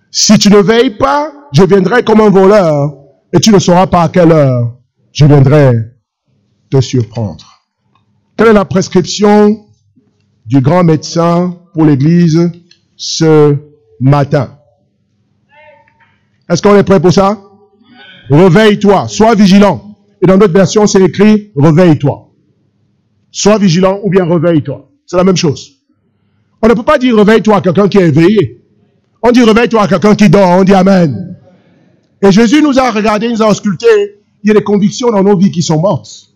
[SPEAKER 1] Si tu ne veilles pas, je viendrai comme un voleur et tu ne sauras pas à quelle heure je viendrai te surprendre. Quelle est la prescription du grand médecin pour l'Église ce matin? Est-ce qu'on est prêt pour ça? Réveille-toi, sois vigilant. Et dans d'autres versions, c'est écrit réveille-toi. Sois vigilant ou bien réveille-toi. C'est la même chose. On ne peut pas dire réveille-toi à quelqu'un qui est éveillé. On dit réveille-toi à quelqu'un qui dort. On dit amen. Et Jésus nous a regardé, nous a ausculté. Il y a des convictions dans nos vies qui sont mortes.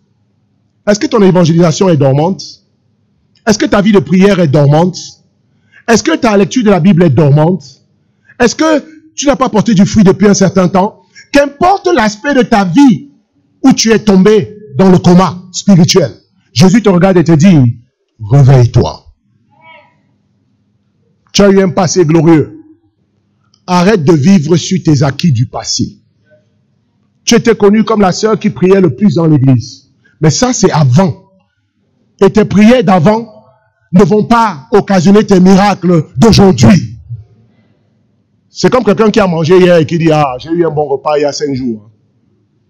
[SPEAKER 1] Est-ce que ton évangélisation est dormante? Est-ce que ta vie de prière est dormante? Est-ce que ta lecture de la Bible est dormante? Est-ce que tu n'as pas porté du fruit depuis un certain temps? Qu'importe l'aspect de ta vie où tu es tombé dans le coma spirituel, Jésus te regarde et te dit, réveille-toi. Tu as eu un passé glorieux. Arrête de vivre sur tes acquis du passé. Tu étais connu comme la sœur qui priait le plus dans l'église. Mais ça, c'est avant. Et tes prières d'avant ne vont pas occasionner tes miracles d'aujourd'hui. C'est comme quelqu'un qui a mangé hier et qui dit, ah, j'ai eu un bon repas il y a 5 jours.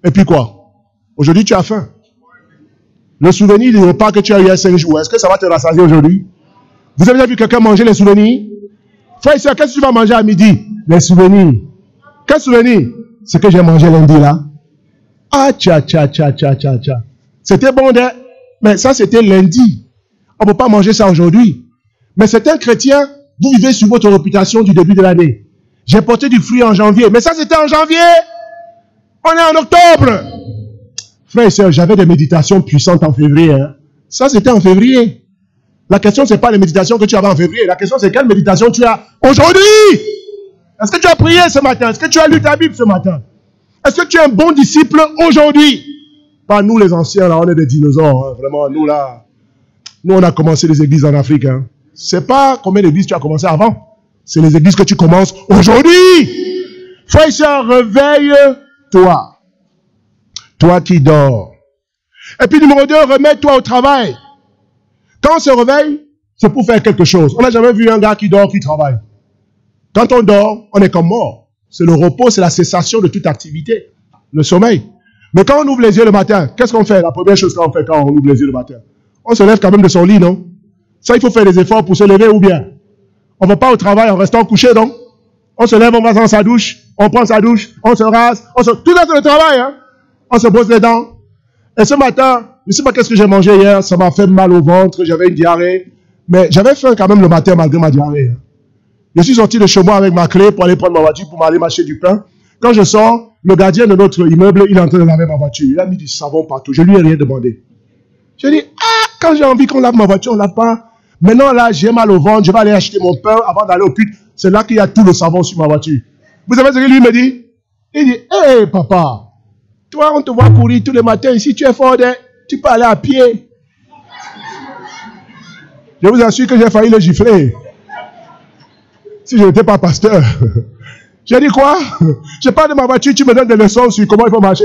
[SPEAKER 1] Et puis quoi? Aujourd'hui, tu as faim. Le souvenir du repas que tu as eu il y a 5 jours, est-ce que ça va te rassasier aujourd'hui? Vous avez déjà vu quelqu'un manger les souvenirs? Frère et soeur, qu'est-ce que tu vas manger à midi? Les souvenirs. Quel souvenir? Ce que j'ai mangé lundi là. Ah, tcha. C'était bon, mais ça c'était lundi. On ne peut pas manger ça aujourd'hui. Mais certains chrétiens, vous vivez sur votre réputation du début de l'année. J'ai porté du fruit en janvier. Mais ça c'était en janvier. On est en octobre. Frère et soeur, j'avais des méditations puissantes en février. Hein. Ça c'était en février. La question, ce n'est pas les méditations que tu avais en février. La question, c'est quelle méditation tu as aujourd'hui. Est-ce que tu as prié ce matin? Est-ce que tu as lu ta Bible ce matin? Est-ce que tu es un bon disciple aujourd'hui? Pas nous les anciens, là, on est des dinosaures. Hein. Vraiment, nous là, nous on a commencé les églises en Afrique. Hein. C'est pas combien d'églises tu as commencé avant. C'est les églises que tu commences aujourd'hui. Frère et sœur, réveille-toi. Toi qui dors. Et puis numéro 2, remets-toi au travail. Quand on se réveille, c'est pour faire quelque chose. On n'a jamais vu un gars qui dort, qui travaille. Quand on dort, on est comme mort. C'est le repos, c'est la cessation de toute activité. Le sommeil. Mais quand on ouvre les yeux le matin, qu'est-ce qu'on fait? La première chose qu'on fait quand on ouvre les yeux le matin, on se lève quand même de son lit, non? Ça, il faut faire des efforts pour se lever ou bien? On ne va pas au travail en restant couché, non? On se lève, on va dans sa douche, on prend sa douche, on se rase, tout ça c'est le travail, hein? On se brosse les dents. Et ce matin, je ne sais pas qu'est-ce que j'ai mangé hier, ça m'a fait mal au ventre, j'avais une diarrhée. Mais j'avais faim quand même le matin malgré ma diarrhée. Hein. Je suis sorti de chez moi avec ma clé pour aller prendre ma voiture, pour m'aller m'acheter du pain. Quand je sors, le gardien de notre immeuble, il est en train de laver ma voiture. Il a mis du savon partout. Je lui ai rien demandé. J'ai dit, quand j'ai envie qu'on lave ma voiture, on ne lave pas. Maintenant là, j'ai mal au ventre, je vais aller acheter mon pain avant d'aller au culte. C'est là qu'il y a tout le savon sur ma voiture. Vous savez ce qu'il lui me dit? Il dit, hé papa, toi on te voit courir tous les matins ici, tu es fort, tu peux aller à pied. Je vous assure que j'ai failli le gifler. Si je n'étais pas pasteur. J'ai dit quoi? Je parle de ma voiture, tu me donnes des leçons sur comment il faut marcher.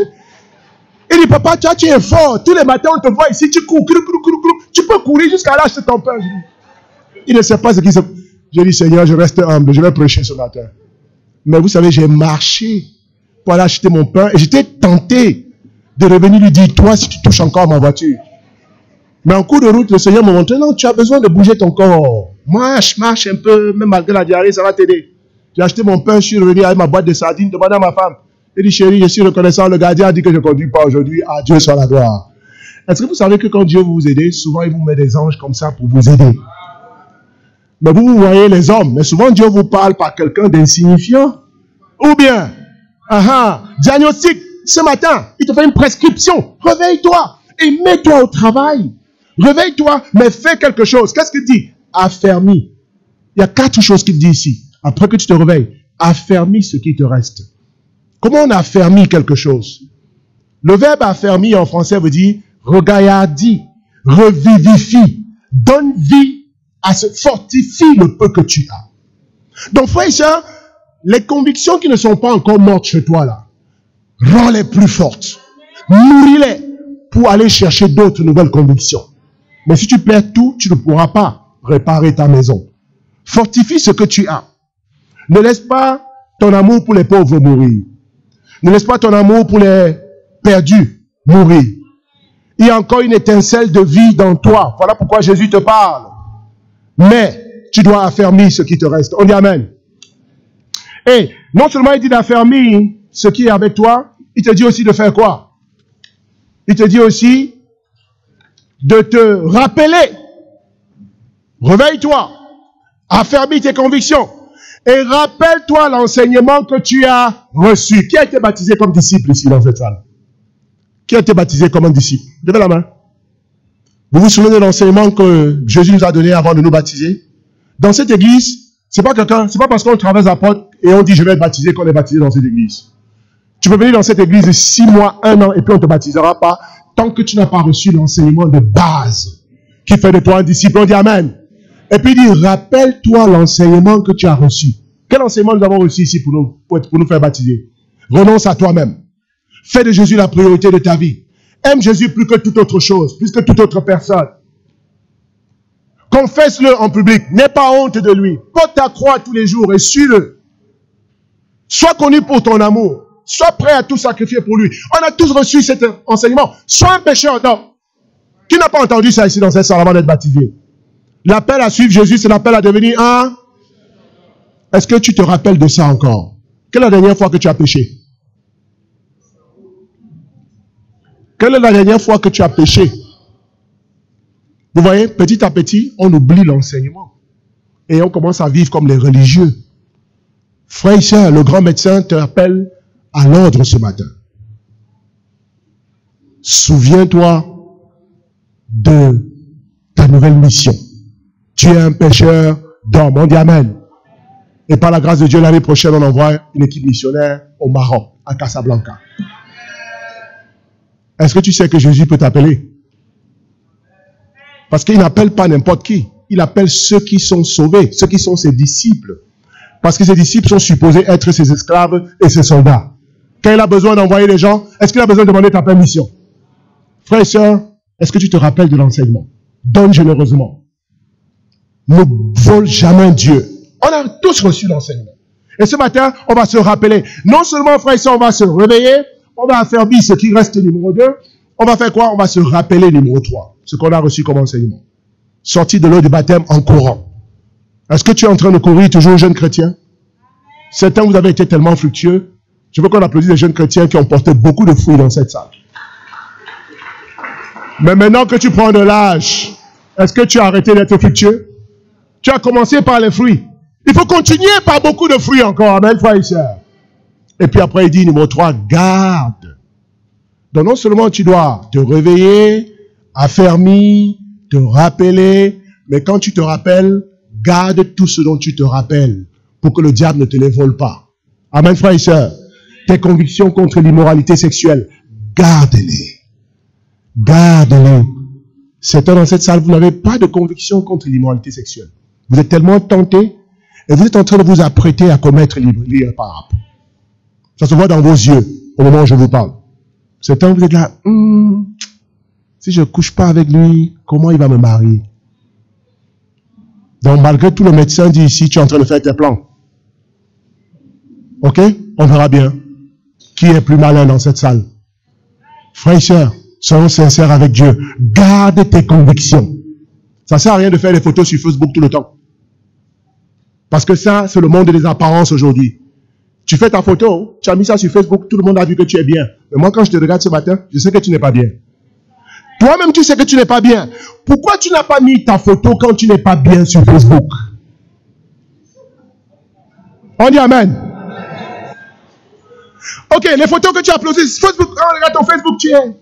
[SPEAKER 1] Il dit, papa, toi tu es fort. Tous les matins on te voit ici, tu cours, tu peux courir jusqu'à l'acheter ton pain. Il ne sait pas ce qui se... J'ai dit, Seigneur, je reste humble, je vais prêcher ce matin. Mais vous savez, j'ai marché pour aller acheter mon pain et j'étais tenté de revenir lui dire, toi, si tu touches encore ma voiture. Mais en cours de route, le Seigneur m'a montré, non, tu as besoin de bouger ton corps. Marche un peu, même malgré la diarrhée, ça va t'aider. J'ai acheté mon pain, je suis revenu avec ma boîte de sardines, demandé à ma femme. Il dit, chérie, je suis reconnaissant, le gardien a dit que je ne conduis pas aujourd'hui, à Dieu soit la gloire. Est-ce que vous savez que quand Dieu vous aide, souvent il vous met des anges comme ça pour vous aider? Mais vous voyez les hommes. Mais souvent, Dieu vous parle par quelqu'un d'insignifiant. Ou bien, diagnostic, ce matin, il te fait une prescription. Réveille-toi et mets-toi au travail. Réveille-toi, mais fais quelque chose. Qu'est-ce qu'il dit? Affermis. Il y a 4 choses qu'il dit ici. Après que tu te réveilles, affermis ce qui te reste. Comment on affermit quelque chose? Le verbe affermi en français veut dire regaillardit, revivifie, donne vie à ce, fortifie le peu que tu as. Donc, frère et soeur, les convictions qui ne sont pas encore mortes chez toi là, rends-les plus fortes. Nourris-les pour aller chercher d'autres nouvelles convictions. Mais si tu perds tout, tu ne pourras pas réparer ta maison. Fortifie ce que tu as. Ne laisse pas ton amour pour les pauvres mourir. Ne laisse pas ton amour pour les perdus mourir. Il y a encore une étincelle de vie dans toi. Voilà pourquoi Jésus te parle. Mais tu dois affermir ce qui te reste. On dit Amen. Et non seulement il dit d'affermir ce qui est avec toi, il te dit aussi de faire quoi? Il te dit aussi de te rappeler. Réveille-toi. Affermis tes convictions. Et rappelle-toi l'enseignement que tu as reçu. Qui a été baptisé comme disciple ici dans cette salle? Qui a été baptisé comme un disciple? Levez la main. Vous vous souvenez de l'enseignement que Jésus nous a donné avant de nous baptiser? Dans cette église, c'est pas parce qu'on traverse la porte et on dit je vais être baptisé qu'on est baptisé dans cette église. Tu peux venir dans cette église de 6 mois, 1 an et puis on ne te baptisera pas tant que tu n'as pas reçu l'enseignement de base qui fait de toi un disciple. On dit Amen. Et puis il dit, rappelle-toi l'enseignement que tu as reçu. Quel enseignement nous avons reçu ici pour nous faire baptiser? Renonce à toi-même. Fais de Jésus la priorité de ta vie. Aime Jésus plus que toute autre chose, plus que toute autre personne. Confesse-le en public. N'aie pas honte de lui. Porte ta croix tous les jours et suis-le. Sois connu pour ton amour. Sois prêt à tout sacrifier pour lui. On a tous reçu cet enseignement. Sois un pécheur. Non. Qui n'a pas entendu ça ici dans cette salle avant d'être baptisé? L'appel à suivre Jésus, c'est l'appel à devenir un. Est-ce que tu te rappelles de ça encore? Quelle est la dernière fois que tu as péché? Quelle est la dernière fois que tu as péché? Vous voyez, petit à petit, on oublie l'enseignement. Et on commence à vivre comme les religieux. Frère et sœur, le grand médecin te rappelle à l'ordre ce matin. Souviens-toi de ta nouvelle mission. Tu es un pécheur d'homme. On dit Amen. Et par la grâce de Dieu, l'année prochaine, on envoie une équipe missionnaire au Maroc, à Casablanca. Est-ce que tu sais que Jésus peut t'appeler? Parce qu'il n'appelle pas n'importe qui. Il appelle ceux qui sont sauvés, ceux qui sont ses disciples. Parce que ses disciples sont supposés être ses esclaves et ses soldats. Quand il a besoin d'envoyer les gens, est-ce qu'il a besoin de demander ta permission? Frère et sœur, est-ce que tu te rappelles de l'enseignement? Donne généreusement. Ne vole jamais Dieu. On a tous reçu l'enseignement. Et ce matin, on va se rappeler. Non seulement, frère et sœur, on va se réveiller, on va affermir ce qui reste numéro 2. On va faire quoi? On va se rappeler numéro 3. Ce qu'on a reçu comme enseignement. Sortir de l'eau du baptême en courant. Est-ce que tu es en train de courir toujours, jeune chrétien? Certains, vous avez été tellement fructueux. Je veux qu'on applaudisse les jeunes chrétiens qui ont porté beaucoup de fruits dans cette salle. Mais maintenant que tu prends de l'âge, est-ce que tu as arrêté d'être fructueux? Tu as commencé par les fruits. Il faut continuer par beaucoup de fruits encore. Amen, frère et sœur. Et puis après, il dit, numéro 3, garde. Donc non seulement tu dois te réveiller, affermir, te rappeler, mais quand tu te rappelles, garde tout ce dont tu te rappelles pour que le diable ne te les vole pas. Amen, frère et sœur. Tes convictions contre l'immoralité sexuelle, garde-les. Garde-les. Certains dans cette salle, vous n'avez pas de conviction contre l'immoralité sexuelle. Vous êtes tellement tentés et vous êtes en train de vous apprêter à commettre l'irréparable. Ça se voit dans vos yeux au moment où je vous parle. Certains, vous êtes là, si je ne couche pas avec lui, comment il va me marier? Donc malgré tout, le médecin dit ici, tu es en train de faire tes plans. Ok? On verra bien. Qui est plus malin dans cette salle? Frères et sœurs, soyons sincères avec Dieu. Garde tes convictions. Ça ne sert à rien de faire des photos sur Facebook tout le temps. Parce que ça, c'est le monde des apparences aujourd'hui. Tu fais ta photo, tu as mis ça sur Facebook, tout le monde a vu que tu es bien. Mais moi, quand je te regarde ce matin, je sais que tu n'es pas bien. Toi-même, tu sais que tu n'es pas bien. Pourquoi tu n'as pas mis ta photo quand tu n'es pas bien sur Facebook? On dit Amen. Ok, les photos que tu as uploadées, Facebook, oh, regarde ton Facebook, tu es.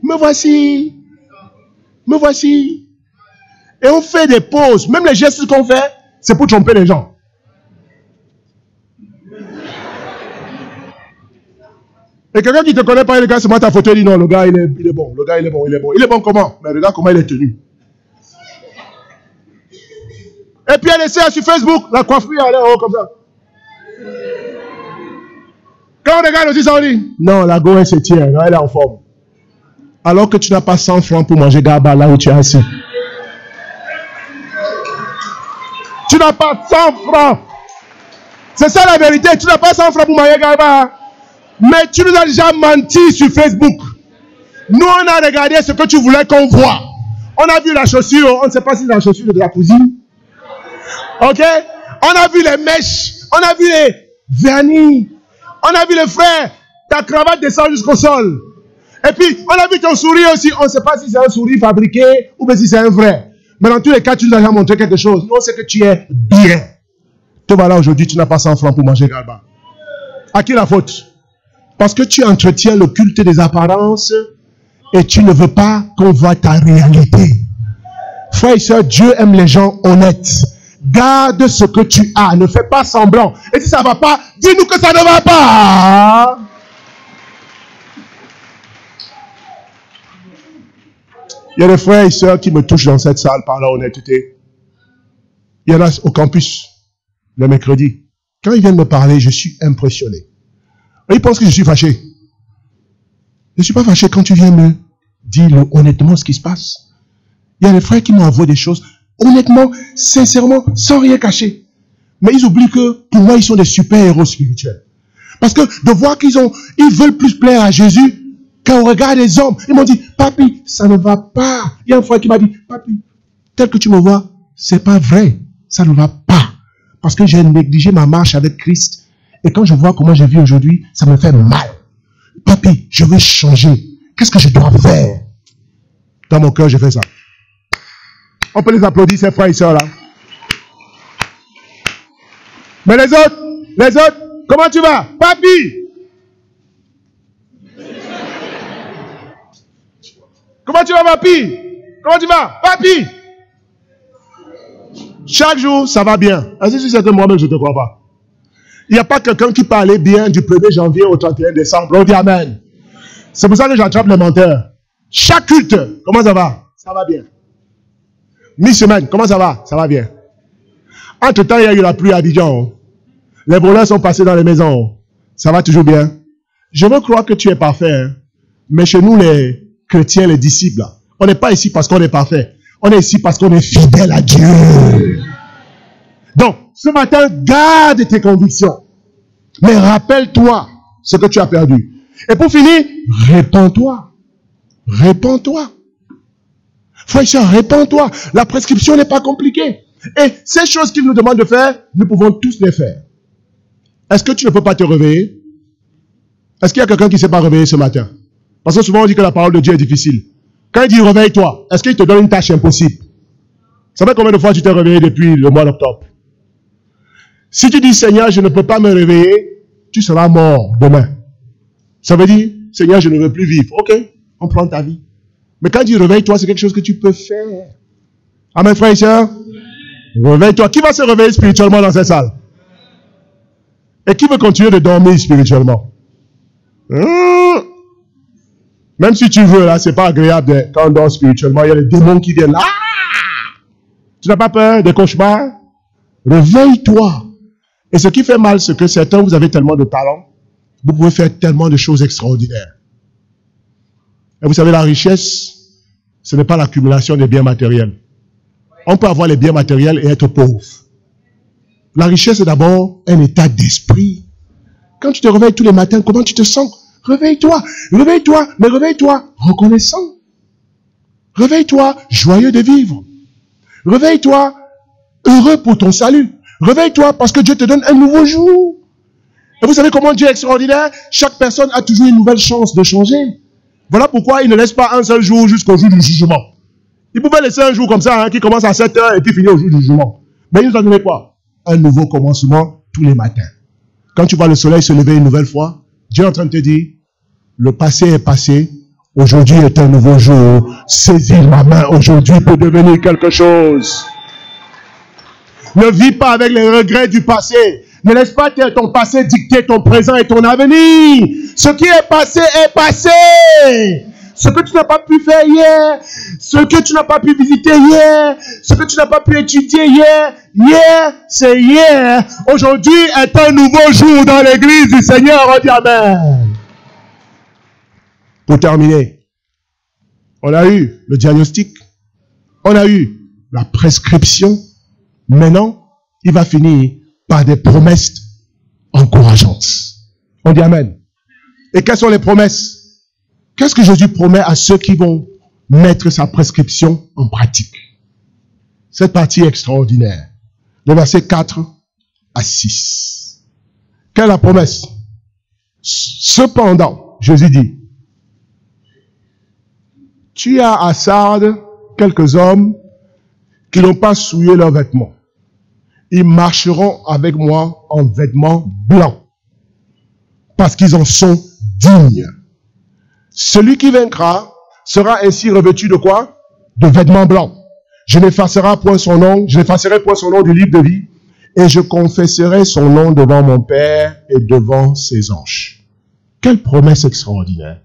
[SPEAKER 1] Me voici. Me voici. Et on fait des pauses. Même les gestes qu'on fait, c'est pour tromper les gens. Et quelqu'un qui ne te connaît pas, le gars se met ta photo et dit non, le gars il est bon, le gars il est bon, il est bon. Il est bon comment? Mais regarde comment il est tenu. Et puis elle essaie sur Facebook, la coiffure elle est en haut comme ça. Quand on regarde aussi ça, on dit non, la go elle se tient, elle est en forme. Alors que tu n'as pas 100 francs pour manger gaba là où tu es assis. Tu n'as pas 100 francs. C'est ça la vérité, tu n'as pas 100 francs pour manger gaba. Mais tu nous as déjà menti sur Facebook. Nous, on a regardé ce que tu voulais qu'on voit. On a vu la chaussure, on ne sait pas si c'est la chaussure de la cousine. Ok? On a vu les mèches, on a vu les vernis, on a vu les frères, ta cravate descend jusqu'au sol. Et puis, on a vu ton sourire aussi, on ne sait pas si c'est un sourire fabriqué ou bien si c'est un vrai. Mais dans tous les cas, tu nous as déjà montré quelque chose. Nous, on sait que tu es bien. Te voilà aujourd'hui, tu n'as pas 100 francs pour manger galba. À qui la faute? Parce que tu entretiens le culte des apparences et tu ne veux pas qu'on voit ta réalité. Frères et sœurs, Dieu aime les gens honnêtes. Garde ce que tu as, ne fais pas semblant. Et si ça ne va pas, dis-nous que ça ne va pas. Il y a des frères et sœurs qui me touchent dans cette salle par leur honnêteté. Il y en a au campus, le mercredi. Quand ils viennent me parler, je suis impressionné. Et ils pensent que je suis fâché. Je ne suis pas fâché quand tu viens me dire honnêtement ce qui se passe. Il y a des frères qui m'envoient des choses, honnêtement, sincèrement, sans rien cacher. Mais ils oublient que pour moi, ils sont des super-héros spirituels. Parce que de voir qu'ils veulent plus plaire à Jésus qu'au regard des hommes. Ils m'ont dit, papi, ça ne va pas. Il y a un frère qui m'a dit, papi, tel que tu me vois, c'est pas vrai. Ça ne va pas. Parce que j'ai négligé ma marche avec Christ. Et quand je vois comment je vis aujourd'hui, ça me fait mal. Papi, je veux changer. Qu'est-ce que je dois faire? Dans mon cœur, je fais ça. On peut les applaudir, ces frères et sœurs là. Mais les autres, comment tu vas? Papi! Comment tu vas, papi? Comment tu vas? Papi! Chaque jour, ça va bien. Est-ce que c'est que moi-même, je ne te crois pas? Il n'y a pas quelqu'un qui peut aller bien du 1er janvier au 31 décembre. On dit Amen. C'est pour ça que j'attrape les menteurs. Chaque culte, comment ça va? Ça va bien. Mi-semaine, comment ça va? Ça va bien. Entre-temps, il y a eu la pluie à Abidjan. Les voleurs sont passés dans les maisons. Ça va toujours bien. Je veux croire que tu es parfait. Hein? Mais chez nous, les chrétiens, les disciples, on n'est pas ici parce qu'on est parfait. On est ici parce qu'on est fidèle à Dieu. Donc, ce matin, garde tes convictions. Mais rappelle-toi ce que tu as perdu. Et pour finir, répands-toi. Répands-toi. Frère et sœur, répands-toi. La prescription n'est pas compliquée. Et ces choses qu'il nous demande de faire, nous pouvons tous les faire. Est-ce que tu ne peux pas te réveiller? Est-ce qu'il y a quelqu'un qui ne s'est pas réveillé ce matin? Parce que souvent on dit que la parole de Dieu est difficile. Quand il dit réveille-toi, est-ce qu'il te donne une tâche impossible? Ça fait combien de fois tu t'es réveillé depuis le mois d'octobre? Si tu dis Seigneur, je ne peux pas me réveiller, tu seras mort demain. Ça veut dire, Seigneur, je ne veux plus vivre. Ok, on prend ta vie. Mais quand il dit réveille-toi, c'est quelque chose que tu peux faire. Amen, frère et sœur. Réveille-toi. Qui va se réveiller spirituellement dans cette salle? Et qui veut continuer de dormir spirituellement? Même si tu veux, là, c'est pas agréable quand on dort spirituellement. Il y a les démons qui viennent là. Tu n'as pas peur des cauchemars? Réveille-toi. Et ce qui fait mal, c'est que certains, vous avez tellement de talent, vous pouvez faire tellement de choses extraordinaires. Et vous savez, la richesse, ce n'est pas l'accumulation des biens matériels. On peut avoir les biens matériels et être pauvre. La richesse est d'abord un état d'esprit. Quand tu te réveilles tous les matins, comment tu te sens? Réveille-toi, réveille-toi, mais réveille-toi reconnaissant. Réveille-toi joyeux de vivre. Réveille-toi heureux pour ton salut. Réveille-toi parce que Dieu te donne un nouveau jour. Et vous savez comment Dieu est extraordinaire? Chaque personne a toujours une nouvelle chance de changer. Voilà pourquoi il ne laisse pas un seul jour jusqu'au jour du jugement. Il pouvait laisser un jour comme ça, qui commence à 7 h et puis finit au jour du jugement. Mais il nous a donné quoi? un nouveau commencement tous les matins. Quand tu vois le soleil se lever une nouvelle fois, Dieu est en train de te dire, le passé est passé, aujourd'hui est un nouveau jour. Saisis ma main aujourd'hui pour devenir quelque chose. Ne vis pas avec les regrets du passé. Ne laisse pas ton passé dicter ton présent et ton avenir. Ce qui est passé est passé. Ce que tu n'as pas pu faire hier, ce que tu n'as pas pu visiter hier, ce que tu n'as pas pu étudier hier, c'est hier. Aujourd'hui est un nouveau jour dans l'église du Seigneur. On dit Amen. Pour terminer, on a eu le diagnostic, on a eu la prescription. Maintenant, il va finir par des promesses encourageantes. On dit Amen. Et quelles sont les promesses? Qu'est-ce que Jésus promet à ceux qui vont mettre sa prescription en pratique? Cette partie est extraordinaire. Les versets 4 à 6. Quelle est la promesse? Cependant, Jésus dit, tu as à Sardes quelques hommes qui n'ont pas souillé leurs vêtements. Ils marcheront avec moi en vêtements blancs, parce qu'ils en sont dignes. Celui qui vaincra sera ainsi revêtu de quoi? De vêtements blancs. Je n'effacerai point son nom du livre de vie, et je confesserai son nom devant mon Père et devant ses anges. Quelle promesse extraordinaire!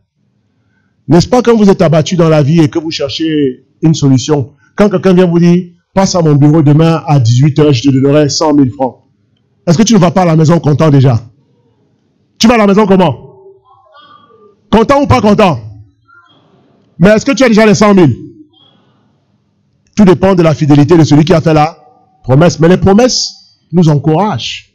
[SPEAKER 1] N'est-ce pas quand vous êtes abattu dans la vie et que vous cherchez une solution, quand quelqu'un vient vous dire, passe à mon bureau demain à 18h, je te donnerai 100 000 francs. Est-ce que tu ne vas pas à la maison content déjà? Tu vas à la maison comment? Content ou pas content? Mais est-ce que tu as déjà les 100 000? Tout dépend de la fidélité de celui qui a fait la promesse. Mais les promesses nous encouragent.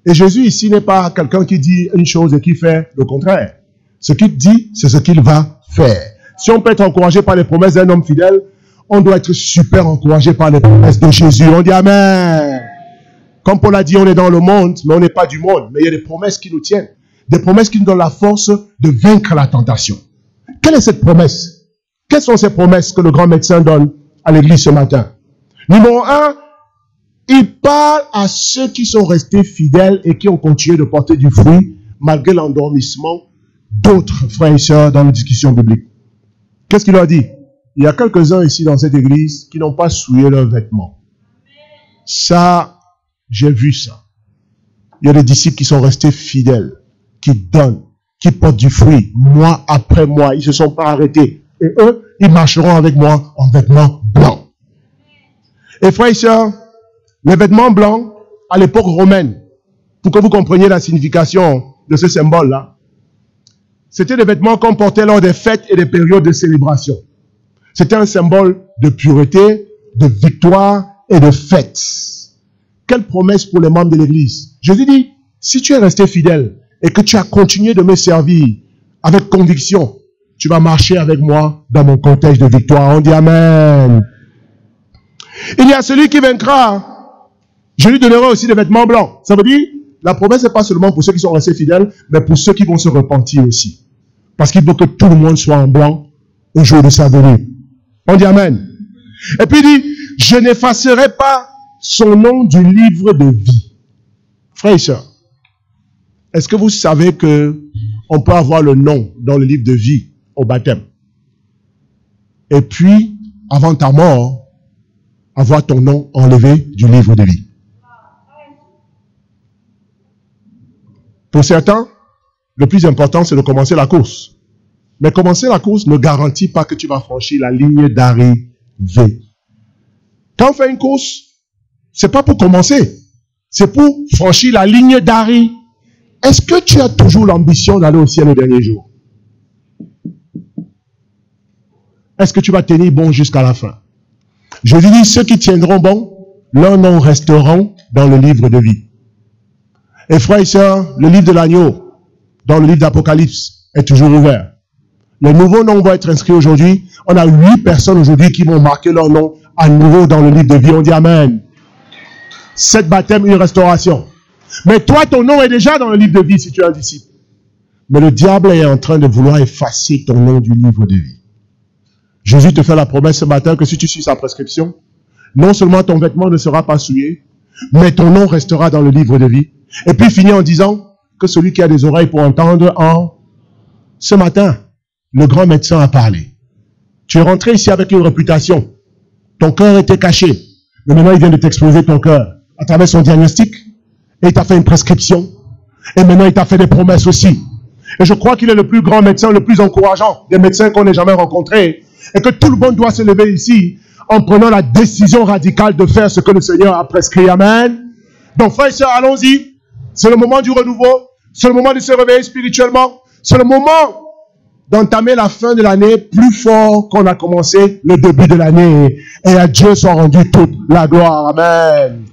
[SPEAKER 1] Et Jésus ici n'est pas quelqu'un qui dit une chose et qui fait le contraire. Ce qu'il dit, c'est ce qu'il va faire. Si on peut être encouragé par les promesses d'un homme fidèle, on doit être super encouragé par les promesses de Jésus. On dit Amen. Comme Paul a dit, on est dans le monde, mais on n'est pas du monde. Mais il y a des promesses qui nous tiennent. Des promesses qui nous donnent la force de vaincre la tentation. Quelle est cette promesse? Quelles sont ces promesses que le grand médecin donne à l'église ce matin? Numéro 1, il parle à ceux qui sont restés fidèles et qui ont continué de porter du fruit malgré l'endormissement d'autres frères et sœurs dans les discussions bibliques. Qu'est-ce qu'il leur dit? Il y a quelques-uns ici dans cette église qui n'ont pas souillé leurs vêtements. Ça, j'ai vu ça. Il y a des disciples qui sont restés fidèles, qui donnent, qui portent du fruit, mois après mois. Ils ne se sont pas arrêtés. Et eux, ils marcheront avec moi en vêtements blancs. Et frères et sœurs, les vêtements blancs, à l'époque romaine, pour que vous compreniez la signification de ce symbole-là, c'était des vêtements qu'on portait lors des fêtes et des périodes de célébration. C'était un symbole de pureté, de victoire et de fête. Quelle promesse pour les membres de l'église. Jésus dit, si tu es resté fidèle et que tu as continué de me servir avec conviction, tu vas marcher avec moi dans mon cortège de victoire. On dit Amen. Il y a celui qui vaincra. Je lui donnerai aussi des vêtements blancs. Ça veut dire, la promesse n'est pas seulement pour ceux qui sont restés fidèles, mais pour ceux qui vont se repentir aussi. Parce qu'il faut que tout le monde soit en blanc au jour de sa venue. On dit Amen. Et puis il dit, je n'effacerai pas son nom du livre de vie. Frères et sœurs, est-ce que vous savez que on peut avoir le nom dans le livre de vie au baptême? Et puis, avant ta mort, avoir ton nom enlevé du livre de vie. Pour certains, le plus important, c'est de commencer la course. Mais commencer la course ne garantit pas que tu vas franchir la ligne d'arrivée. Quand on fait une course, c'est pas pour commencer, c'est pour franchir la ligne d'arrivée. Est-ce que tu as toujours l'ambition d'aller au ciel le dernier jour? Est-ce que tu vas tenir bon jusqu'à la fin? Je dis, ceux qui tiendront bon, leurs noms resteront dans le livre de vie. Et frères et sœurs, le livre de l'agneau, dans le livre d'Apocalypse, est toujours ouvert. Les nouveaux noms vont être inscrits aujourd'hui. On a 8 personnes aujourd'hui qui vont marquer leur nom à nouveau dans le livre de vie. On dit Amen. 7 baptêmes, une restauration. Mais toi, ton nom est déjà dans le livre de vie si tu es un disciple. Mais le diable est en train de vouloir effacer ton nom du livre de vie. Jésus te fait la promesse ce matin que si tu suis sa prescription, non seulement ton vêtement ne sera pas souillé, mais ton nom restera dans le livre de vie. Et puis finit en disant que celui qui a des oreilles pour entendre ce matin, le grand médecin a parlé. Tu es rentré ici avec une réputation. Ton cœur était caché. Mais maintenant, il vient de t'exposer ton cœur à travers son diagnostic. Et il t'a fait une prescription. Et maintenant, il t'a fait des promesses aussi. Et je crois qu'il est le plus grand médecin, le plus encourageant des médecins qu'on ait jamais rencontrés. Et que tout le monde doit se lever ici en prenant la décision radicale de faire ce que le Seigneur a prescrit. Amen. Donc, frères et sœurs, allons-y. C'est le moment du renouveau. C'est le moment de se réveiller spirituellement. C'est le moment d'entamer la fin de l'année plus fort qu'on a commencé le début de l'année. Et à Dieu soit rendu toute la gloire. Amen.